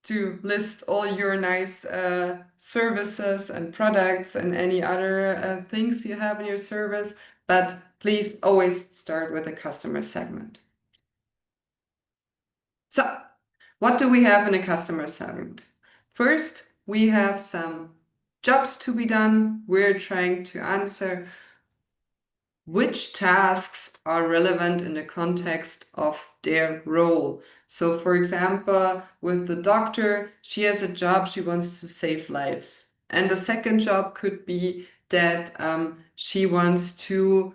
to list all your nice services and products and any other things you have in your service. But please always start with the customer segment. So What do we have in a customer segment? First, we have some jobs to be done. We're trying to answer which tasks are relevant in the context of their role. So, for example, with the doctor, she has a job, she wants to save lives. And the second job could be that she wants to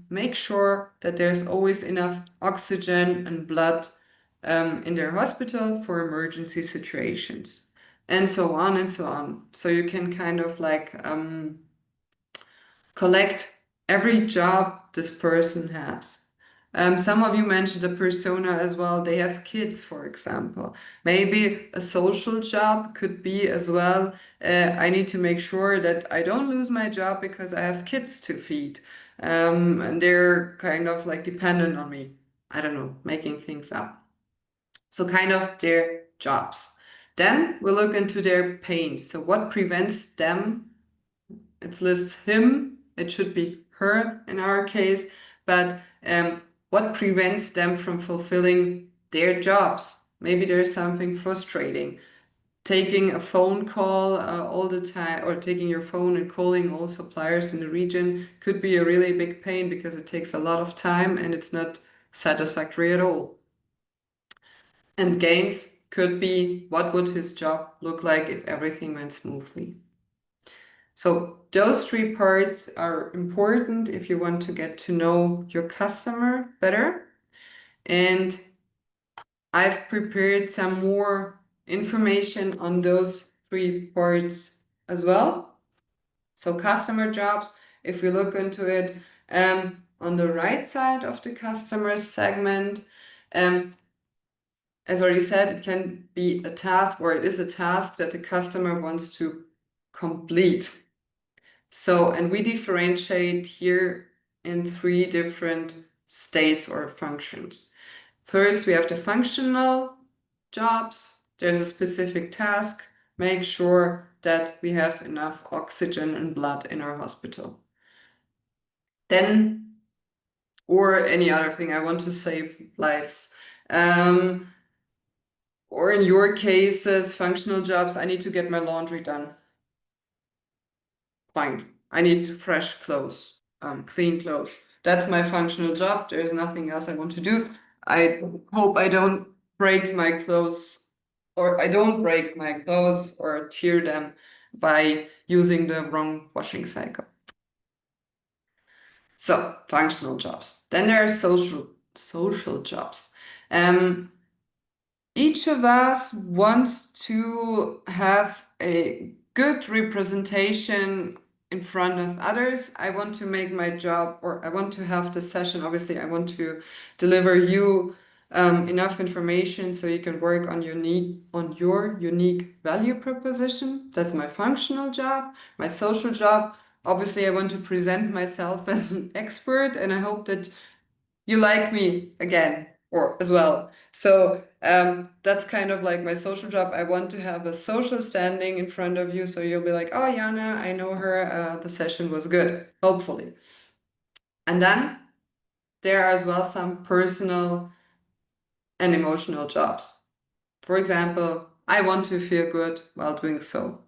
make sure that there's always enough oxygen and blood in their hospital for emergency situations, and so on and so on. So you can kind of like collect every job this person has. Some of you mentioned a persona as well. They have kids, for example. Maybe a social job could be as well. I need to make sure that I don't lose my job because I have kids to feed. And they're kind of like dependent on me. I don't know, making things up. So kind of their jobs. Then we look into their pains. So what prevents them? It lists him, it should be her in our case, but what prevents them from fulfilling their jobs? Maybe there's something frustrating. Taking a phone call all the time, or taking your phone and calling all suppliers in the region could be a really big pain because it takes a lot of time and it's not satisfactory at all. And gains could be, what would his job look like if everything went smoothly? So those three parts are important if you want to get to know your customer better. And I've prepared some more information on those three parts as well. So customer jobs, if we look into it, on the right side of the customer segment, as already said, it can be a task, or it is a task that the customer wants to complete. So, and we differentiate here in three different states or functions. First, we have the functional jobs. There's a specific task. Make sure that we have enough oxygen and blood in our hospital. Then, or any other thing, I want to save lives. Or in your cases, functional jobs, I need to get my laundry done. Fine, I need fresh clothes, clean clothes. That's my functional job. There's nothing else I want to do. I hope I don't break my clothes, or I don't break my clothes or tear them by using the wrong washing cycle. So, functional jobs. Then there are social jobs. Each of us wants to have a good representation in front of others. I want to make my job, or I want to have the session. Obviously, I want to deliver you enough information so you can work on your unique value proposition. That's my functional job. My social job, obviously, I want to present myself as an expert, and I hope that you like me again, or as well. So that's kind of like my social job. I want to have a social standing in front of you, so you'll be like, oh, Jana, I know her, the session was good, hopefully. And then there are as well some personal and emotional jobs. For example, I want to feel good while doing so.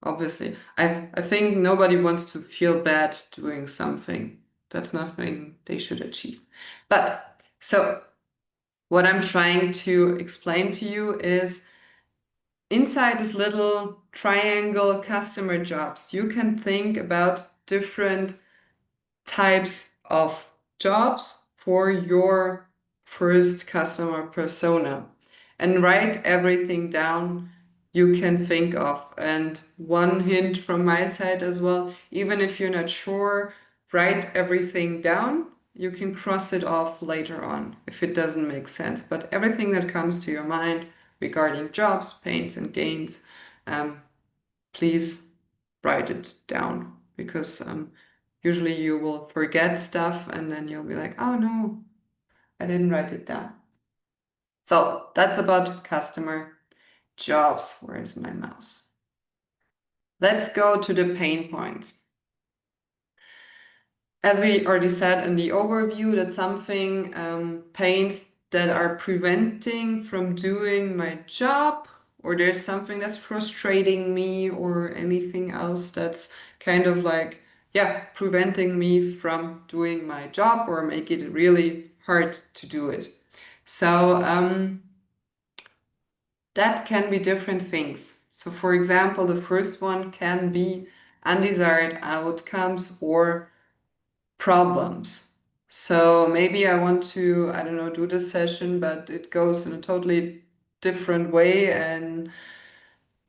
Obviously, I think nobody wants to feel bad doing something. That's nothing they should achieve. But so what I'm trying to explain to you is inside this little triangle customer jobs, you can think about different types of jobs for your first customer persona and write everything down you can think of. And one hint from my side as well, even if you're not sure, write everything down. You can cross it off later on if it doesn't make sense. But everything that comes to your mind regarding jobs, pains, and gains, please write it down, because usually you will forget stuff and then you'll be like, oh no, I didn't write it down. So that's about customer jobs. Where is my mouse? Let's go to the pain points. As we already said in the overview, that something pains that are preventing from doing my job, or there's something that's frustrating me, or anything else that's kind of like, yeah, preventing me from doing my job or make it really hard to do it. So that can be different things. So for example, the first one can be undesired outcomes or problems. So maybe I want to, I don't know, do this session, but it goes in a totally different way, and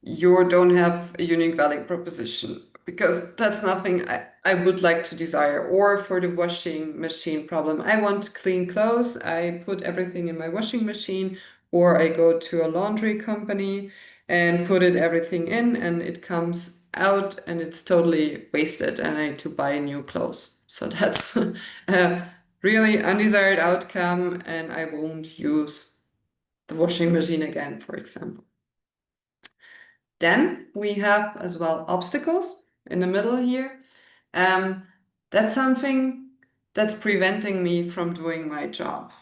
you don't have a unique value proposition, because that's nothing I would like to desire. Or for the washing machine problem, I want clean clothes, I put everything in my washing machine, or I go to a laundry company and put everything in, and it comes out and it's totally wasted, and I need to buy new clothes. So that's a really undesired outcome, and I won't use the washing machine again, for example. Then we have as well obstacles in the middle here. That's something that's preventing me from doing my job.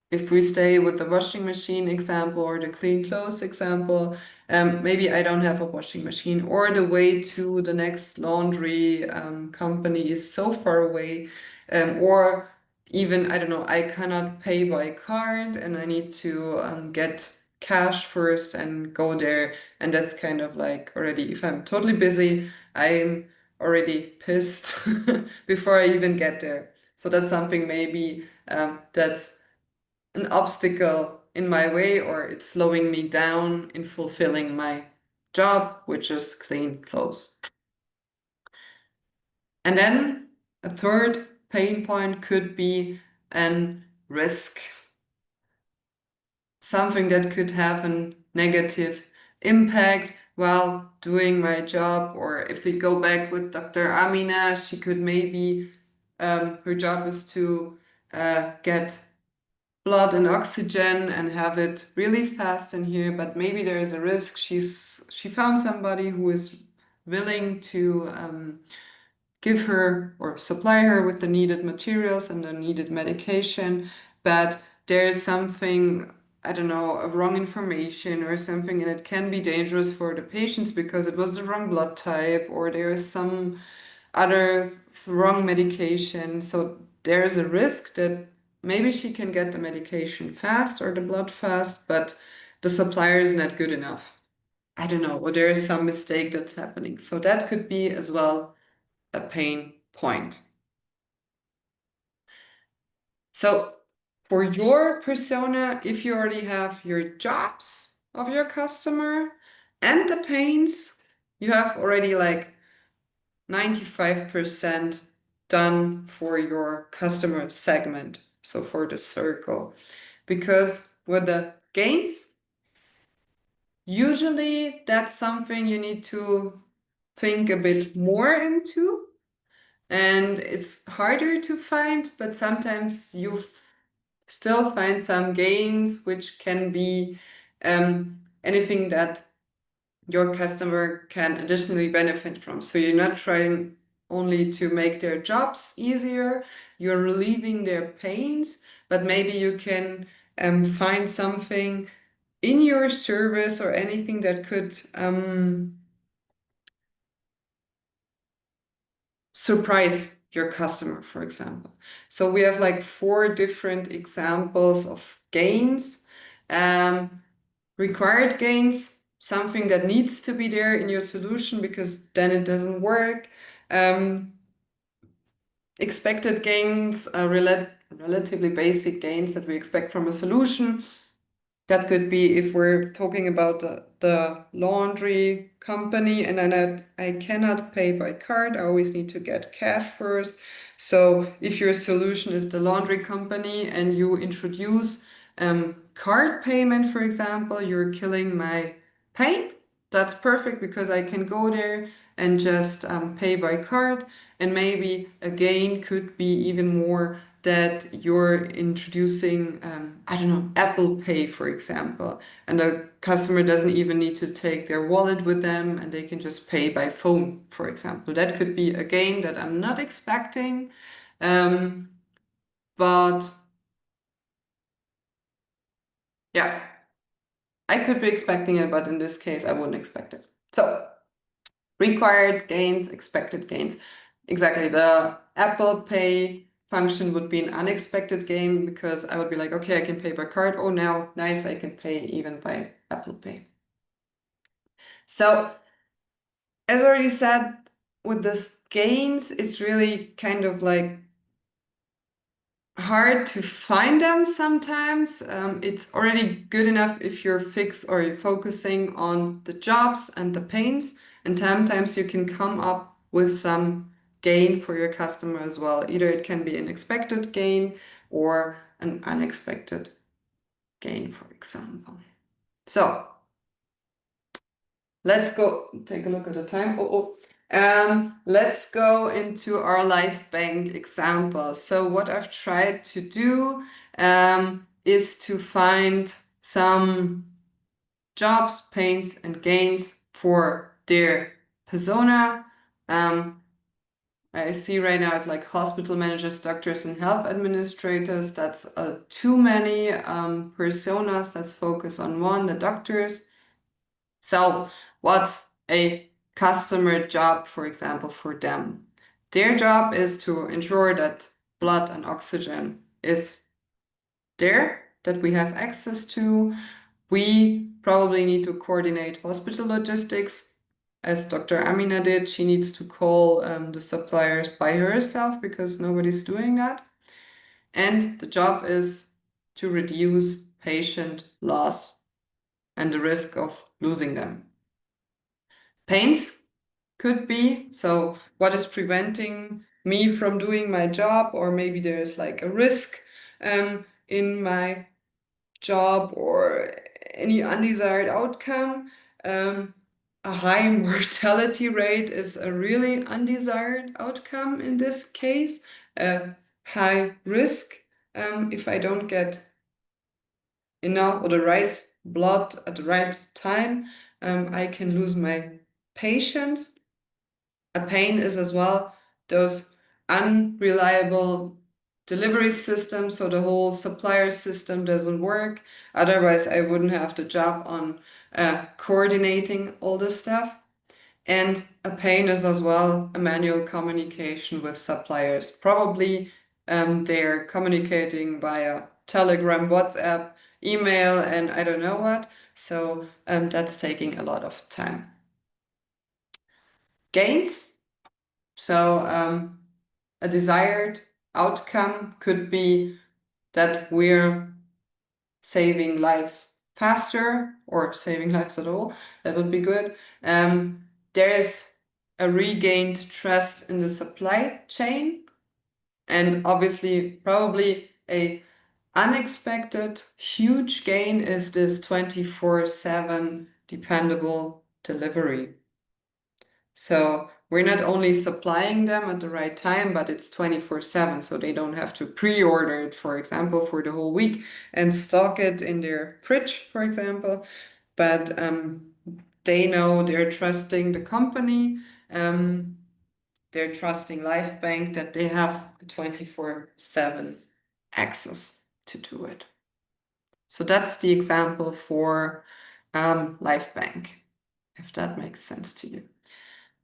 If we stay with the washing machine example or the clean clothes example, maybe I don't have a washing machine, or the way to the next laundry company is so far away, or even, I don't know, I cannot pay by card and I need to get cash first and go there. And that's kind of like already, if I'm totally busy, I'm already pissed before I even get there. So that's something maybe that's an obstacle in my way, or it's slowing me down in fulfilling my job, which is clean clothes. And then a third pain point could be an risk, something that could have a negative impact while doing my job. Or if we go back with Dr. Amina, she could maybe, her job is to get blood and oxygen and have it really fast in here, but maybe there is a risk. She found somebody who is willing to give her or supply her with the needed materials and the needed medication, but there is something, I don't know, a wrong information or something, and it can be dangerous for the patients because it was the wrong blood type, or there is some other wrong medication. So there is a risk that maybe she can get the medication fast or the blood fast, but the supplier is not good enough. I don't know, or there is some mistake that's happening. So that could be as well a pain point. So for your persona, if you already have your jobs of your customer and the pains, you have already like 95% done for your customer segment, so for the circle. Because with the gains, usually that's something you need to think a bit more into, and it's harder to find, but sometimes you still find some gains, which can be anything that your customer can additionally benefit from. So you're not trying only to make their jobs easier, you're relieving their pains, but maybe you can find something in your service or anything that could surprise your customer, for example. So we have like 4 different examples of gains. Required gains, something that needs to be there in your solution because then it doesn't work. Expected gains are relatively basic gains that we expect from a solution. That could be if we're talking about the laundry company and then I cannot pay by card, I always need to get cash first. So if your solution is the laundry company and you introduce card payment, for example, you're killing my pain. That's perfect because I can go there and just pay by card. And maybe a gain could be even more that you're introducing, I don't know, Apple Pay, for example, and the customer doesn't even need to take their wallet with them and they can just pay by phone, for example. That could be a gain that I'm not expecting, but Yeah, I could be expecting it, but in this case, I wouldn't expect it. So required gains, expected gains. Exactly. The Apple Pay function would be an unexpected gain because I would be like, okay, I can pay by card. Oh, now, nice, I can pay even by Apple Pay. So, as I already said, with this gains, it's really kind of like hard to find them sometimes. It's already good enough if you're fixed or you're focusing on the jobs and the pains, and sometimes you can come up with some gain for your customer as well. Either it can be an expected gain or an unexpected gain, for example. So let's go take a look at the time. Let's go into our life bank example. So what I've tried to do is to find some jobs, pains, and gains for their persona. I see right now it's like hospital managers, doctors, and health administrators. That's too many personas. Let's focus on one, the doctors. So what's a customer job, for example, for them? Their job is to ensure that blood and oxygen is there, that we have access to. We probably need to coordinate hospital logistics. As Dr. Amina did, she needs to call the suppliers by herself because nobody's doing that. And the job is to reduce patient loss and the risk of losing them. Pains could be, so what is preventing me from doing my job, or maybe there's like a risk in my job or any undesired outcome. A high mortality rate is a really undesired outcome in this case. A high risk if I don't get enough or the right blood at the right time, I can lose my patients. A pain is as well those unreliable delivery systems, so the whole supplier system doesn't work. Otherwise, I wouldn't have the job on coordinating all this stuff. And a pain is as well a manual communication with suppliers. Probably they're communicating via Telegram, WhatsApp, email, and I don't know what. So that's taking a lot of time. Gains. So a desired outcome could be that we're saving lives faster or saving lives at all. That would be good. There is a regained trust in the supply chain, and obviously probably a unexpected huge gain is this 24/7 dependable delivery. So we're not only supplying them at the right time, but it's 24/7, so they don't have to pre-order it, for example, for the whole week and stock it in their fridge, for example. But they know they're trusting the company, they're trusting LifeBank that they have 24/7 access to do it. So that's the example for LifeBank, if that makes sense to you.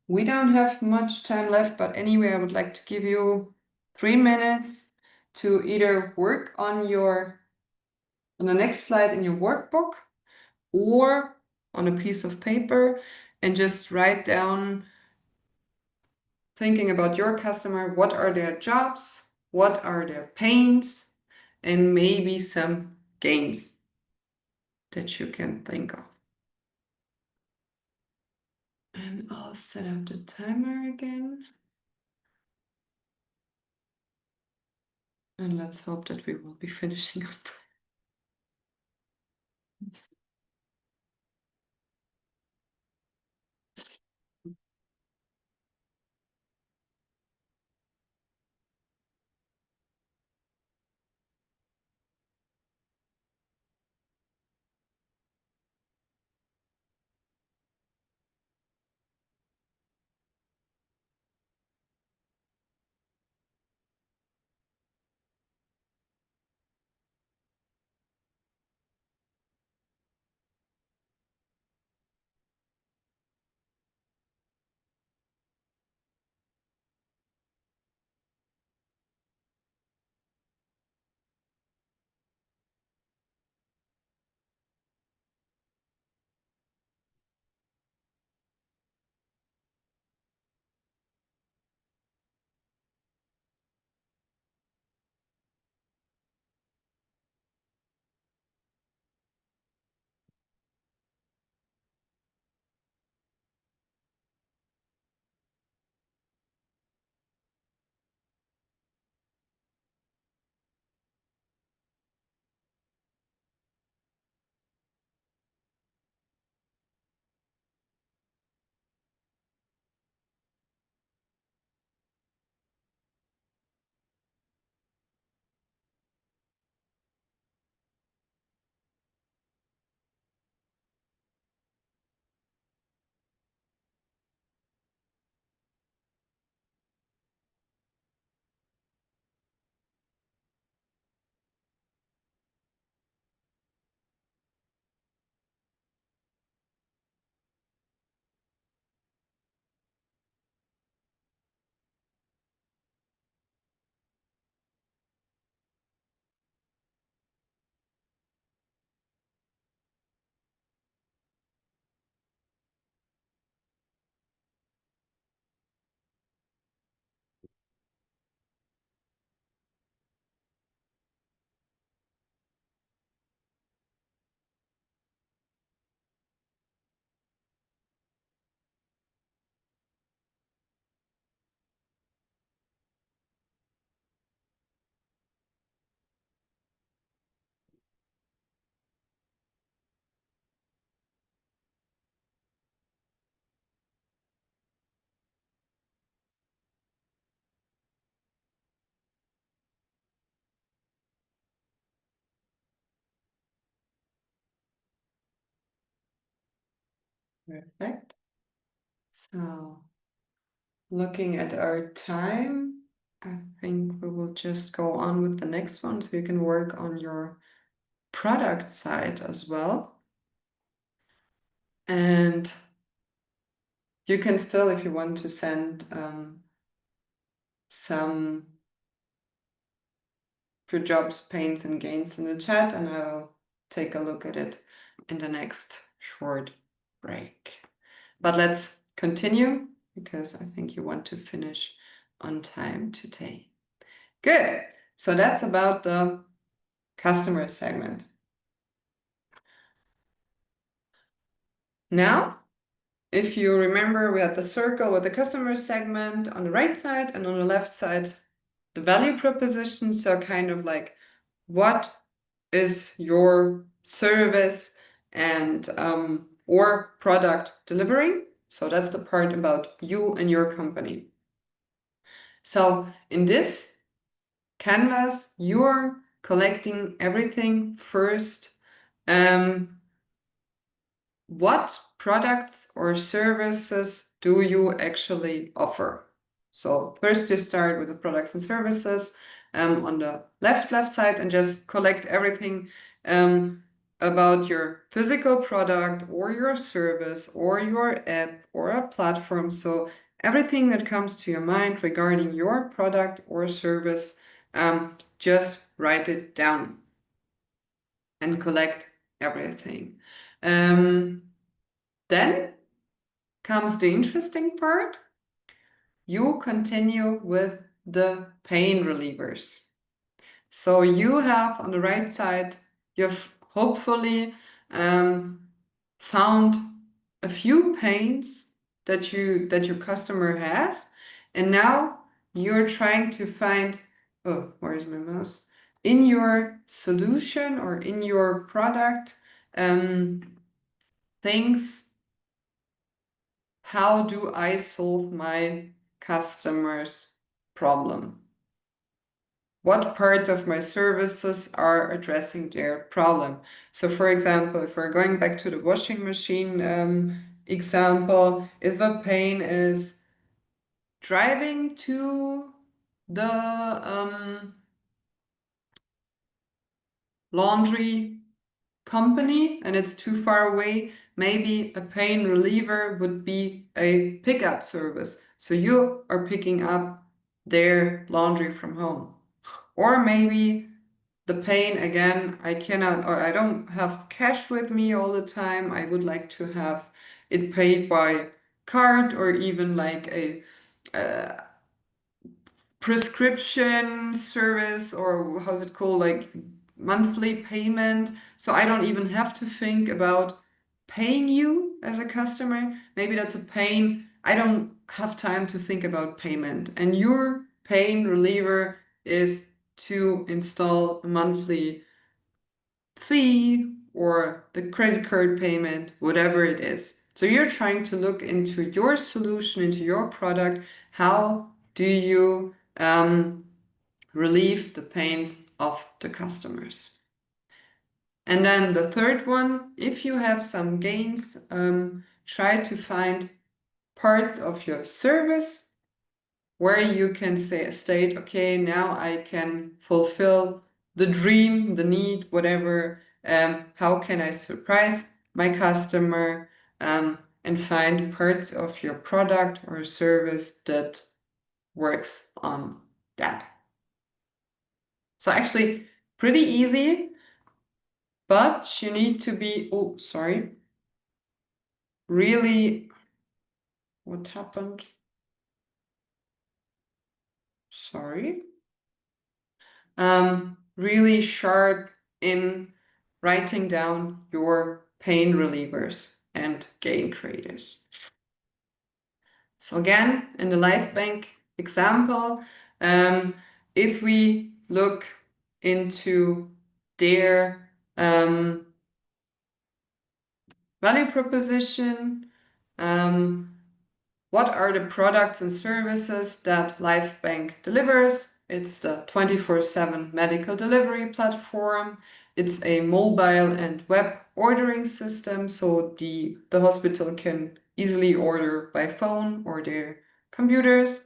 We don't have much time left, but anyway, I would like to give you 3 minutes to either work on the next slide in your workbook or on a piece of paper and just write down, thinking about your customer, what are their jobs, what are their pains, and maybe some gains that you can think of. And I'll set up the timer again. And let's hope that we will be finishing on time. Perfect. So, looking at our time, I think we will just go on with the next one so you can work on your product side as well. And you can still, if you want to send some for jobs, pains and gains in the chat, and I will take a look at it in the next short break. But let's continue because I think you want to finish on time today. Good. So that's about the customer segment. Now, if you remember, we had the circle with the customer segment on the right side, and on the left side, the value proposition. So kind of like, what is your service and or product delivering? So that's the part about you and your company. So in this canvas, you're collecting everything first. What products or services do you actually offer? So first you start with the products and services on the left side and just collect everything about your physical product or your service or your app or a platform. So everything that comes to your mind regarding your product or service, just write it down and collect everything. Then comes the interesting part. You continue with the pain relievers. So you have on the right side, you've hopefully found a few pains that your customer has, and now you're trying to find, oh, where's my mouse? In your solution or in your product, things. How do I solve my customer's problem? What parts of my services are addressing their problem? So for example, if we're going back to the washing machine example, if a pain is driving to the laundry company and it's too far away, maybe a pain reliever would be a pickup service. So you are picking up their laundry from home. Or maybe the pain, again, I cannot, or I don't have cash with me all the time. I would like to have it paid by card or even like a prescription service, or how's it called, like monthly payment. So I don't even have to think about paying you as a customer. Maybe that's a pain. I don't have time to think about payment. And your pain reliever is to install a monthly fee or the credit card payment, whatever it is. So you're trying to look into your solution, into your product. How do you relieve the pains of the customers? And then the third one, if you have some gains, try to find parts of your service where you can state, okay, now I can fulfill the dream, the need, whatever. How can I surprise my customer and find parts of your product or service that works on that. So actually pretty easy, but you need to be, oh, sorry, really, what happened? Sorry. Really sharp in writing down your pain relievers and gain creators. So again, in the LifeBank example, if we look into their value proposition, what are the products and services that LifeBank delivers? It's the 24/7 medical delivery platform. It's a mobile and web ordering system, so the hospital can easily order by phone or their computers,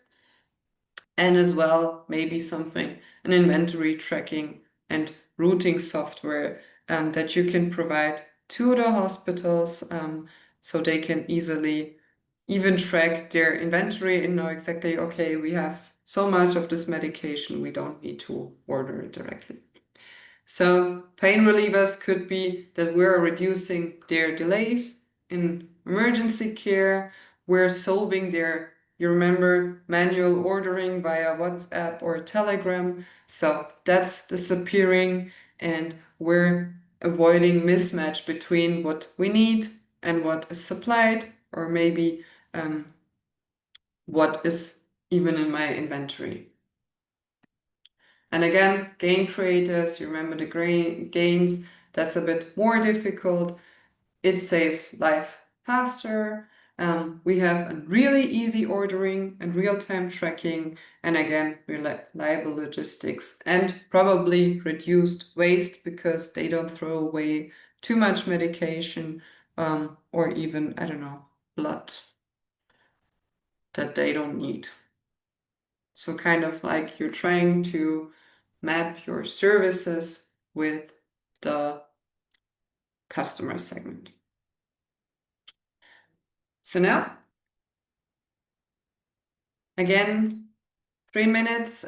and as well maybe something, an inventory tracking and routing software that you can provide to the hospitals, so they can easily even track their inventory and know exactly, okay, we have so much of this medication, we don't need to order it directly. So pain relievers could be that we're reducing their delays in emergency care, we're solving their, you remember, manual ordering via WhatsApp or Telegram. So that's disappearing, and we're avoiding mismatch between what we need and what is supplied, or maybe what is even in my inventory. And again, gain creators, you remember the gains, that's a bit more difficult. It saves life faster. We have a really easy ordering and real-time tracking, and again, reliable logistics, and probably reduced waste because they don't throw away too much medication, or even, I don't know, blood that they don't need. So kind of like you're trying to map your services with the customer segment. So now, again, 3 minutes.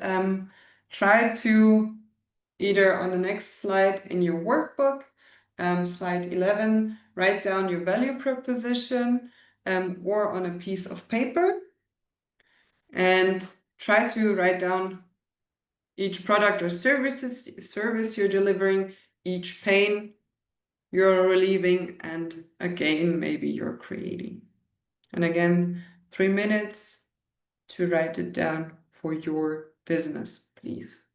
Try to either on the next slide in your workbook, slide 11, write down your value proposition, or on a piece of paper, and try to write down each product or service you're delivering, each pain you're relieving, and a gain maybe you're creating. And again, 3 minutes to write it down for your business, please.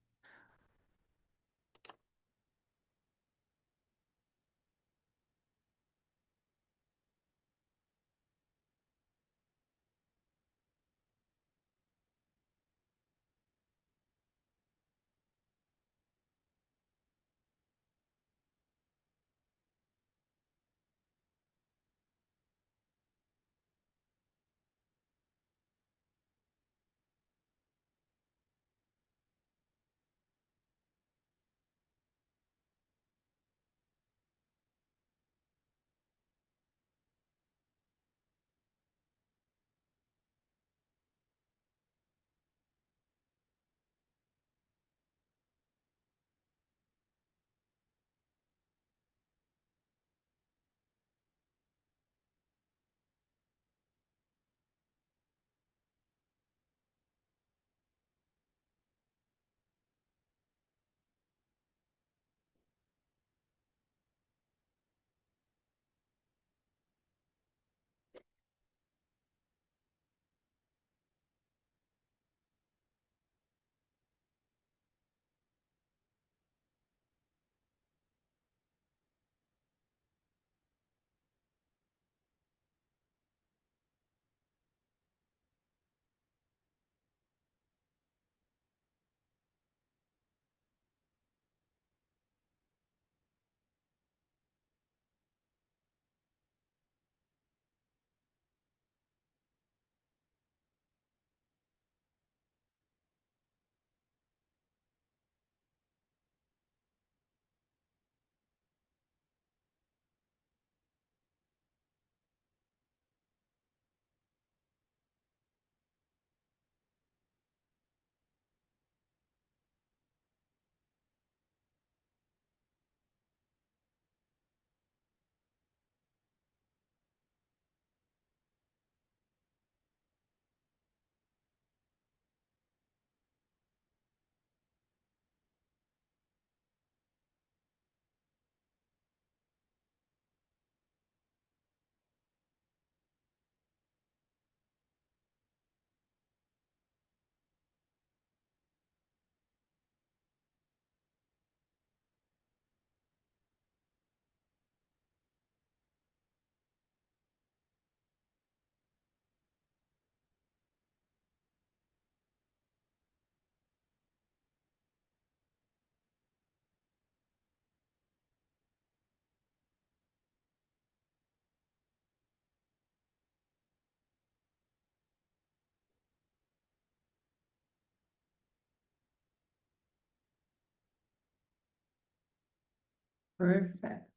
Perfect.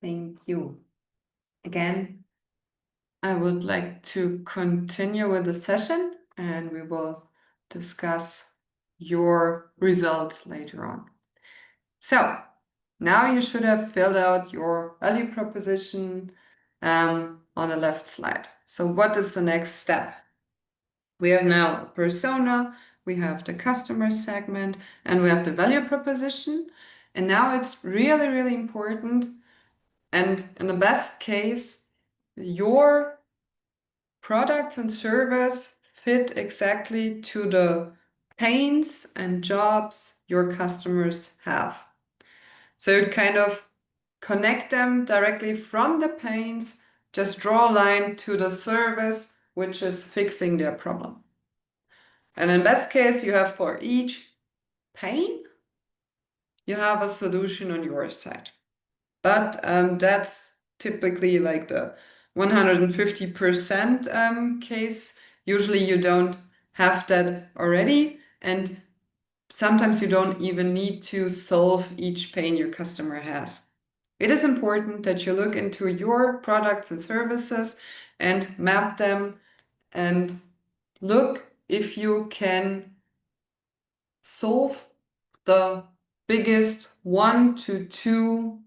Thank you. Again, I would like to continue with the session and we will discuss your results later on. So now you should have filled out your value proposition on the left slide. So what is the next step? We have now a persona, we have the customer segment, and we have the value proposition. And now it's really, really important. And in the best case, your products and service fit exactly to the pains and jobs your customers have. So you kind of connect them directly from the pains, just draw a line to the service, which is fixing their problem. And in best case, you have for each pain, you have a solution on your side. But that's typically like the 150% case. Usually you don't have that already. And sometimes you don't even need to solve each pain your customer has. It is important that you look into your products and services and map them and look if you can solve the biggest 1 to 2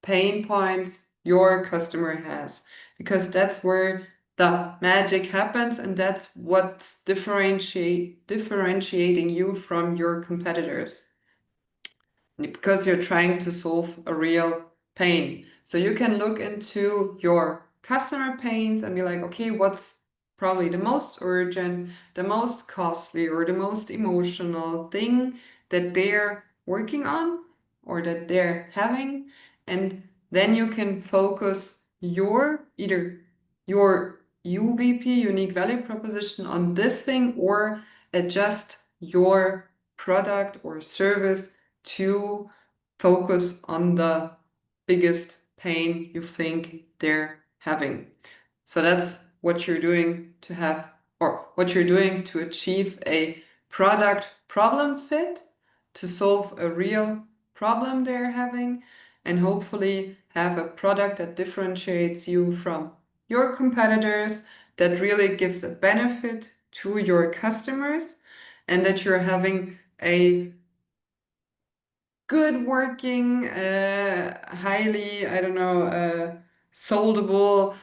pain points your customer has, because that's where the magic happens and that's what's differentiating you from your competitors, because you're trying to solve a real pain. So you can look into your customer pains and be like, okay, what's probably the most urgent, the most costly, or the most emotional thing that they're working on or that they're having. And then you can focus either your UVP, unique value proposition, on this thing, or adjust your product or service to focus on the biggest pain you think they're having. So that's what you're doing to have, or what you're doing to achieve a product problem fit, to solve a real problem they're having, and hopefully have a product that differentiates you from your competitors, that really gives a benefit to your customers, and that you're having a good working, highly, soldable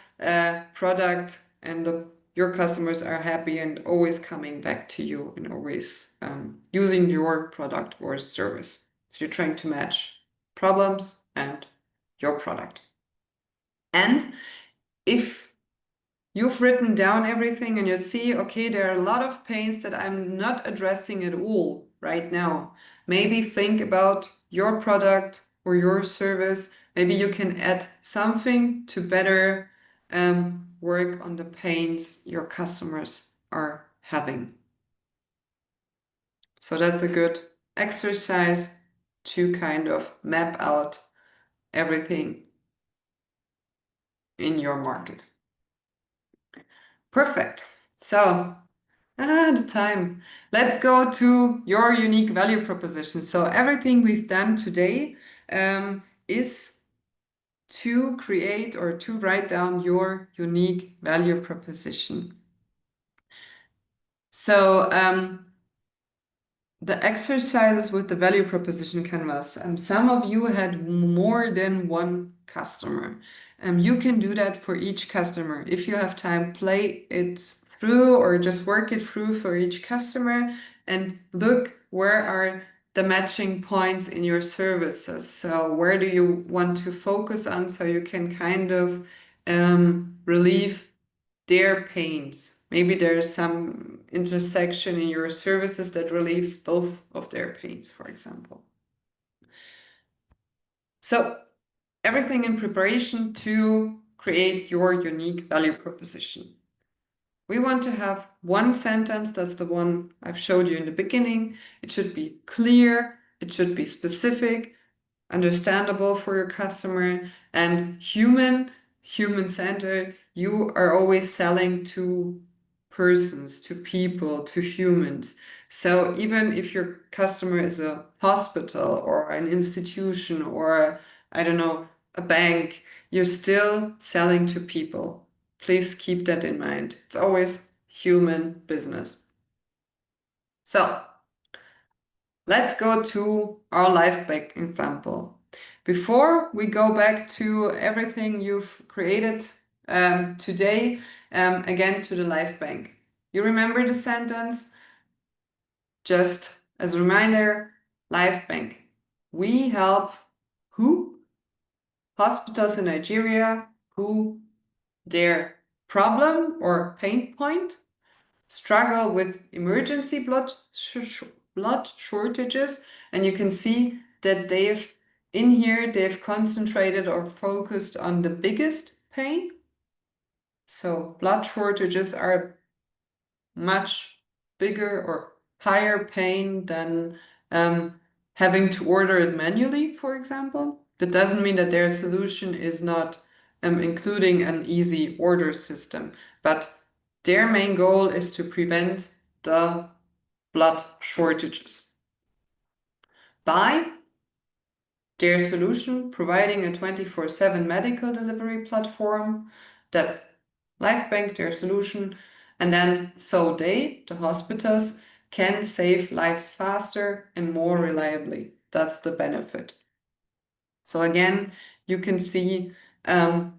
product, and your customers are happy and always coming back to you and always using your product or service. So you're trying to match problems and your product. And if you've written down everything and you see, okay, there are a lot of pains that I'm not addressing at all right now, maybe think about your product or your service. Maybe you can add something to better work on the pains your customers are having. So that's a good exercise to kind of map out everything in your market. Perfect. So the time. Let's go to your unique value proposition. So everything we've done today is to create or to write down your unique value proposition. So the exercises with the value proposition canvas. Some of you had more than one customer. You can do that for each customer. If you have time, play it through or just work it through for each customer and look where are the matching points in your services. So where do you want to focus on so you can kind of relieve their pains. Maybe there's some intersection in your services that relieves both of their pains, for example. So everything in preparation to create your unique value proposition. We want to have one sentence, that's the one I've showed you in the beginning. It should be clear, it should be specific, understandable for your customer, and human-centered. You are always selling to persons, to people, to humans. So even if your customer is a hospital or an institution or, I don't know, a bank, you're still selling to people. Please keep that in mind. It's always human business. So let's go to our life bank example. Before we go back to everything you've created today, again to the life bank. You remember the sentence? Just as a reminder, life bank. We help who? Hospitals in Nigeria who their problem or pain point struggle with emergency blood shortages, and you can see that they've concentrated or focused on the biggest pain. So blood shortages are much bigger or higher pain than having to order it manually, for example. That doesn't mean that their solution is not including an easy order system, but their main goal is to prevent the blood shortages by their solution providing a 24/7 medical delivery platform. That's LifeBank, their solution. And then so they, the hospitals, can save lives faster and more reliably. That's the benefit. So again, you can see an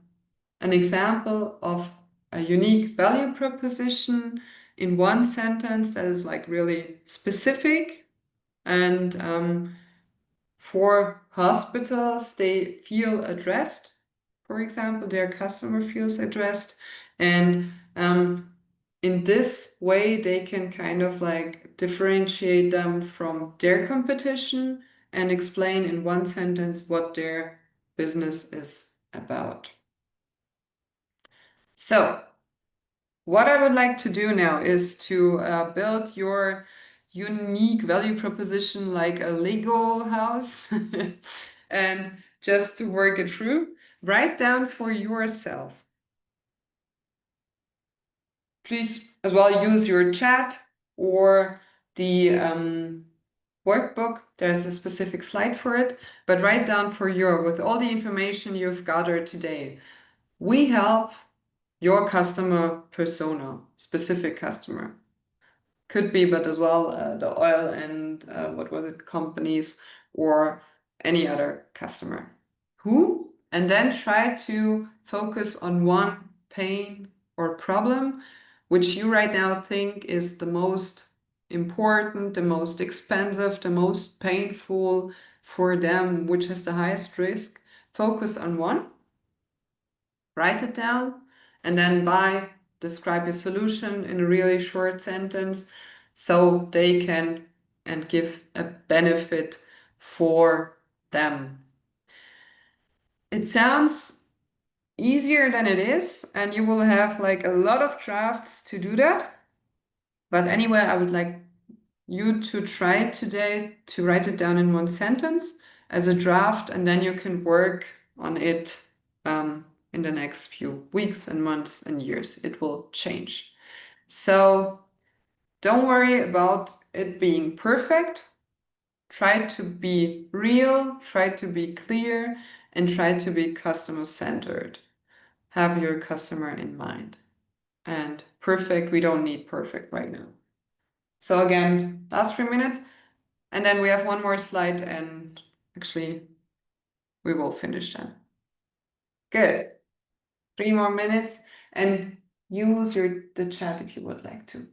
example of a unique value proposition in one sentence that is like really specific. And for hospitals, they feel addressed. For example, their customer feels addressed. And in this way, they can kind of like differentiate them from their competition and explain in one sentence what their business is about. So what I would like to do now is to build your unique value proposition like a Lego house and just to work it through, write down for yourself. Please as well use your chat or the workbook. There's a specific slide for it, but write down with all the information you've gathered today. We help your customer persona, specific customer. Could be, but as well the oil and companies or any other customer. Who? And then try to focus on one pain or problem which you right now think is the most important, the most expensive, the most painful for them, which has the highest risk. Focus on one, write it down, and then describe your solution in a really short sentence so they can and give a benefit for them. It sounds easier than it is, and you will have like a lot of drafts to do that. But anyway, I would like you to try today to write it down in one sentence as a draft, and then you can work on it in the next few weeks and months and years. It will change. So don't worry about it being perfect. Try to be real, try to be clear, and try to be customer-centered. Have your customer in mind. And perfect, we don't need perfect right now. So again, last 3 minutes, and then we have one more slide, and actually we will finish then. Good. 3 more minutes, and use the chat if you would like to.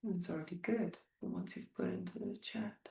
It's already good, the ones you've put into the chat.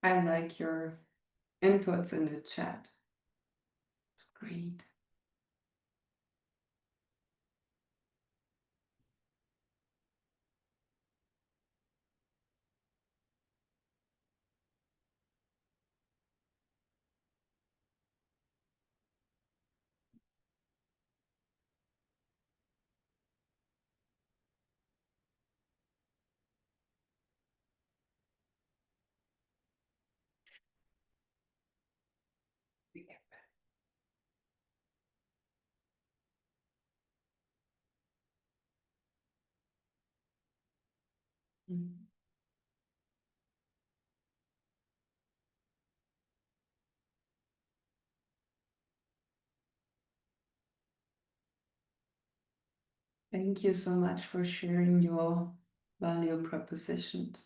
I like your inputs in the chat. It's great. Mhm. Thank you so much for sharing your value propositions.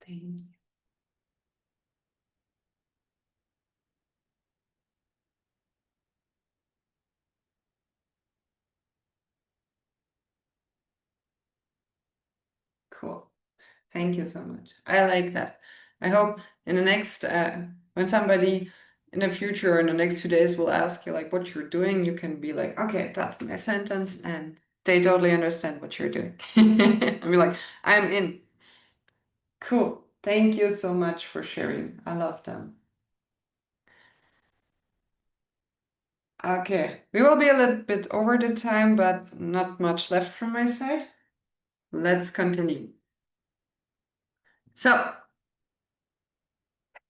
Thank you. Cool. Thank you so much. I like that. I hope in the next, when somebody in the future or in the next few days will ask you like what you're doing, you can be like, okay, that's my sentence, and they totally understand what you're doing. And be like, I'm in. Cool. Thank you so much for sharing. I love them. Okay, we will be a little bit over the time, but not much left from my side. Let's continue. So,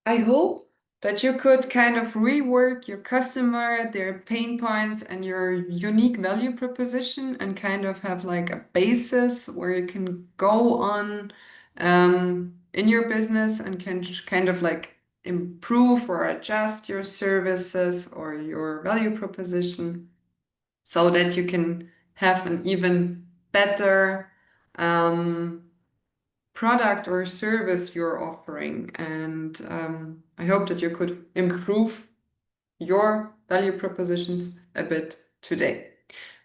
I hope that you could kind of rework your customer, their pain points, and your unique value proposition, and kind of have like a basis where you can go on in your business and can just kind of like improve or adjust your services or your value proposition so that you can have an even better product or service you're offering. And I hope that you could improve your value propositions a bit today.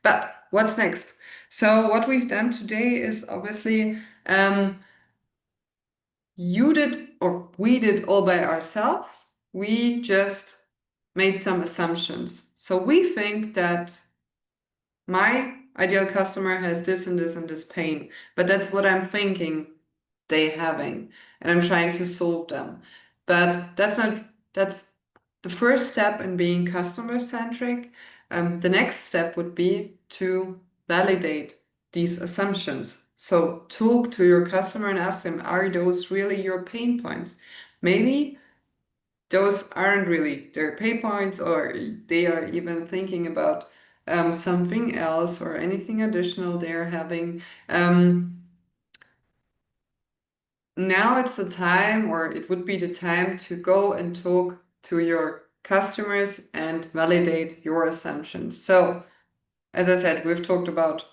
But what's next? So what we've done today is obviously you did or we did all by ourselves. We just made some assumptions. So we think that my ideal customer has this and this and this pain, but that's what I'm thinking they having, and I'm trying to solve them. But that's the first step in being customer centric. The next step would be to validate these assumptions. So talk to your customer and ask them, are those really your pain points? Maybe those aren't really their pain points, or they are even thinking about something else or anything additional they're having. Now it's the time, or it would be the time to go and talk to your customers and validate your assumptions. So, as I said, we've talked about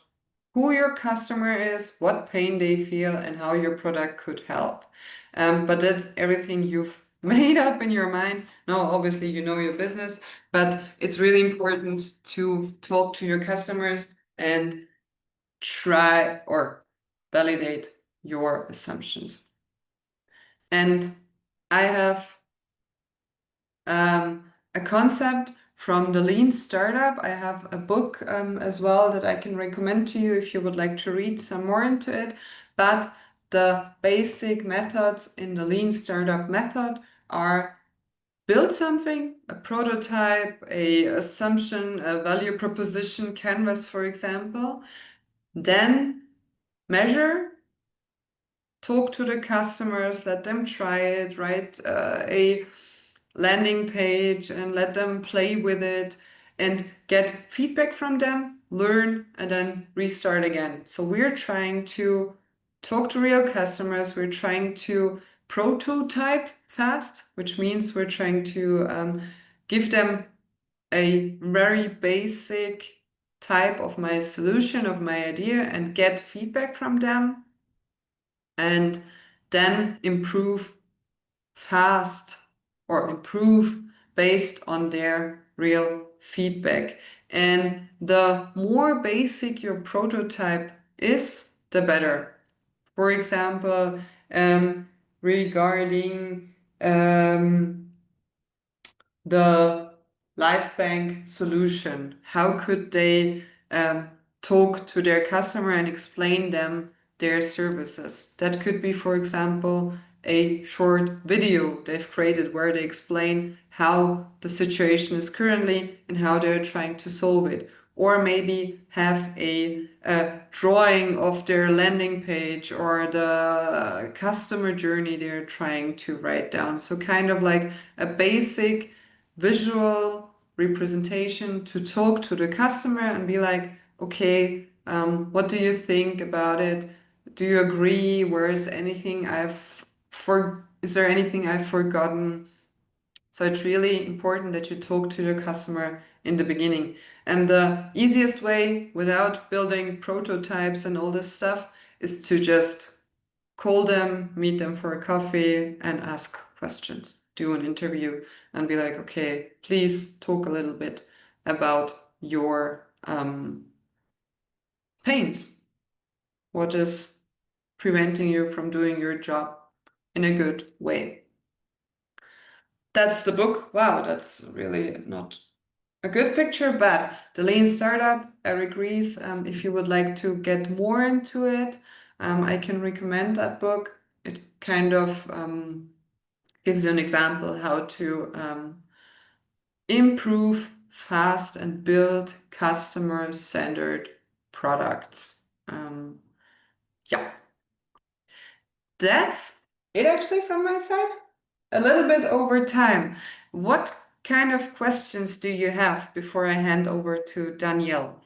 who your customer is, what pain they feel, and how your product could help. But that's everything you've made up in your mind. Now, obviously, you know your business, but it's really important to talk to your customers and try or validate your assumptions. And I have a concept from the Lean Startup. I have a book as well that I can recommend to you if you would like to read some more into it. But the basic methods in the Lean Startup method are build something, a prototype, a assumption, a value proposition canvas, for example. Then measure, talk to the customers, let them try it, write a landing page and let them play with it and get feedback from them, learn, and then restart again. So we're trying to talk to real customers. We're trying to prototype fast, which means we're trying to give them a very basic type of my solution, of my idea, and get feedback from them, and then improve fast or improve based on their real feedback. And the more basic your prototype is, the better. For example, regarding the LiveBank solution, how could they talk to their customer and explain them their services? That could be, for example, a short video they've created where they explain how the situation is currently and how they're trying to solve it. Or maybe have a drawing of their landing page or the customer journey they're trying to write down. So kind of like a basic visual representation to talk to the customer and be like, okay, what do you think about it? Do you agree? Is there anything I've forgotten? So it's really important that you talk to your customer in the beginning. And the easiest way without building prototypes and all this stuff is to just call them, meet them for a coffee and ask questions. Do an interview and be like, okay, please talk a little bit about your pains. What is preventing you from doing your job in a good way? That's the book. Wow, that's really not a good picture, but The Lean Startup, Eric Ries. If you would like to get more into it, I can recommend that book. It kind of gives you an example how to improve fast and build customer-centered products. Yeah, that's it actually from my side. A little bit over time. What kind of questions do you have before I hand over to Danielle?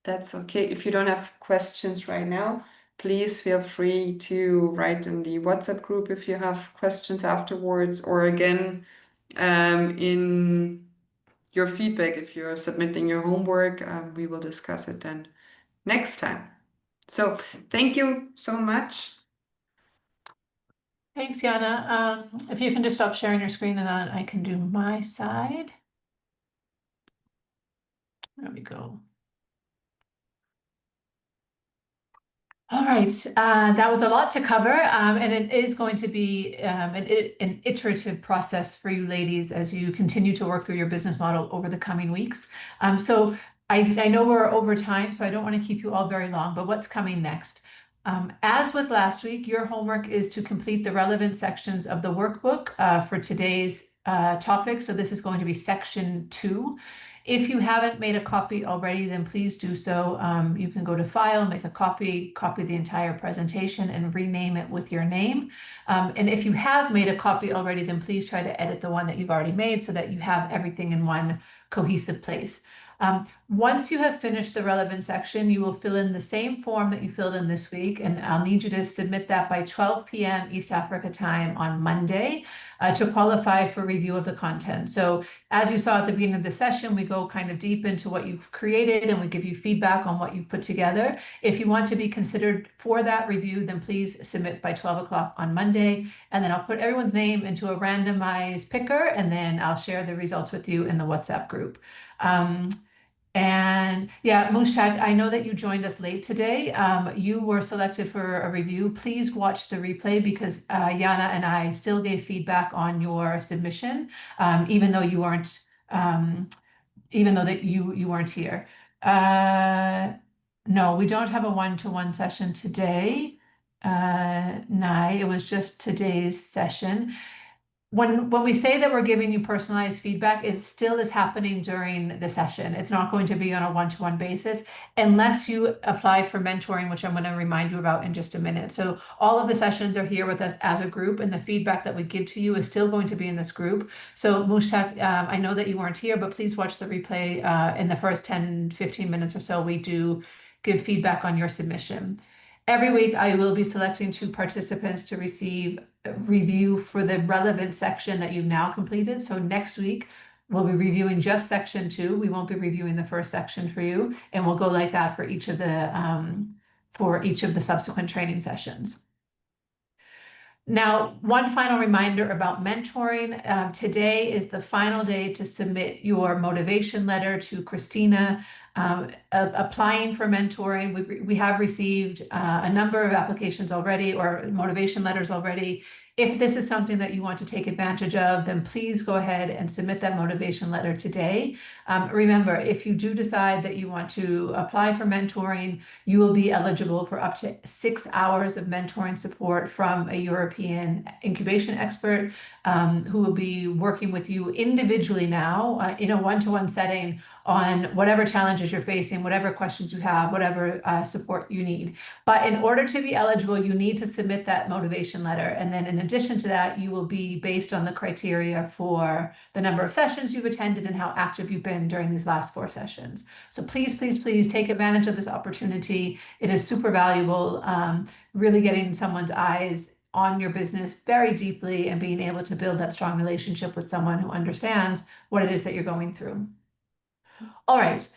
That's okay. If you don't have questions right now, please feel free to write in the WhatsApp group if you have questions afterwards, or again, in your feedback, if you're submitting your homework, we will discuss it then next time. So thank you so much. Thanks, Jana. If you can just stop sharing your screen and then I can do my side. There we go. All right, that was a lot to cover, and it is going to be an iterative process for you ladies as you continue to work through your business model over the coming weeks. So I know we're over time, so I don't want to keep you all very long, but what's coming next? As with last week, your homework is to complete the relevant sections of the workbook for today's topic. So this is going to be section 2. If you haven't made a copy already, then please do so. You can go to File, make a copy the entire presentation and rename it with your name. And if you have made a copy already, then please try to edit the one that you've already made so that you have everything in one cohesive place. Once you have finished the relevant section, you will fill in the same form that you filled in this week, and I'll need you to submit that by 12 p.m. East Africa time on Monday to qualify for review of the content. So as you saw at the beginning of the session, we go kind of deep into what you've created and we give you feedback on what you've put together. If you want to be considered for that review, then please submit by 12 o'clock on Monday, and then I'll put everyone's name into a randomized picker, and then I'll share the results with you in the WhatsApp group. And yeah, Mushak, I know that you joined us late today. You were selected for a review. Please watch the replay because Jana and I still gave feedback on your submission, even though you weren't, even though that you weren't here. No, we don't have a one-to-one session today. Nai, it was just today's session. When we say that we're giving you personalized feedback, it still is happening during the session. It's not going to be on a one-to-one basis unless you apply for mentoring, which I'm going to remind you about in just a minute. So all of the sessions are here with us as a group, and the feedback that we give to you is still going to be in this group. So Mushtaq, I know that you weren't here, but please watch the replay in the first 10, 15 minutes or so. We do give feedback on your submission. Every week, I will be selecting 2 participants to receive a review for the relevant section that you've now completed. So next week, we'll be reviewing just section 2. We won't be reviewing the first section for you, and we'll go like that for each of the subsequent training sessions. Now, one final reminder about mentoring. Today is the final day to submit your motivation letter to Christina. Applying for mentoring, we have received a number of applications already, or motivation letters already. If this is something that you want to take advantage of, then please go ahead and submit that motivation letter today. Remember, if you do decide that you want to apply for mentoring, you will be eligible for up to 6 hours of mentoring support from a European incubation expert who will be working with you individually now in a one-to-one setting on whatever challenges you're facing, whatever questions you have, whatever support you need. But in order to be eligible, you need to submit that motivation letter. And then in addition to that, you will be based on the criteria for the number of sessions you've attended and how active you've been during these last 4 sessions. So please, please, please take advantage of this opportunity. It is super valuable, really getting someone's eyes on your business very deeply and being able to build that strong relationship with someone who understands what it is that you're going through. All right.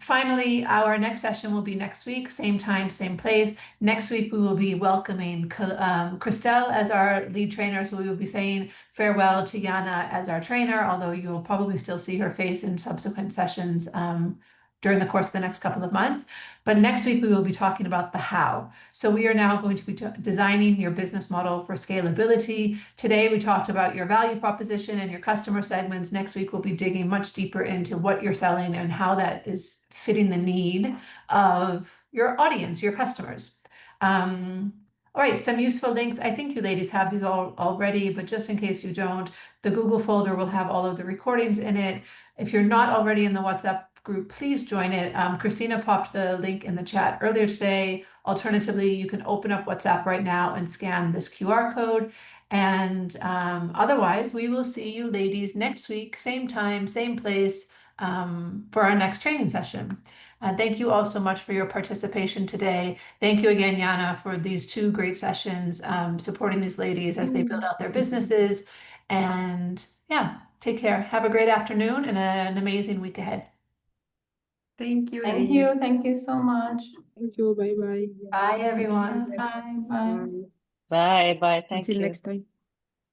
Finally, our next session will be next week, same time, same place. Next week, we will be welcoming Christelle as our lead trainer. So we will be saying farewell to Yana as our trainer, although you'll probably still see her face in subsequent sessions during the course of the next couple of months. But next week, we will be talking about the how. So we are now going to be designing your business model for scalability. Today, we talked about your value proposition and your customer segments. Next week, we'll be digging much deeper into what you're selling and how that is fitting the need of your audience, your customers. All right, some useful links. I think you ladies have these all already, but just in case you don't, the Google folder will have all of the recordings in it. If you're not already in the WhatsApp group, please join it. Christina popped the link in the chat earlier today. Alternatively, you can open up WhatsApp right now and scan this QR code. And otherwise, we will see you ladies next week, same time, same place, for our next training session. Thank you all so much for your participation today. Thank you again, Yana, for these 2 great sessions, supporting these ladies as they build out their businesses. And yeah, take care. Have a great afternoon and an amazing week ahead. Thank you, Thank you. ladies. Thank you so much. Thank you. Bye bye. Bye, everyone. Bye. Bye. Bye bye. Thank Until you. next time.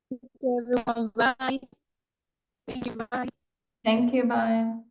Thank you, everyone. Bye. Thank you. Bye. Thank you. Bye.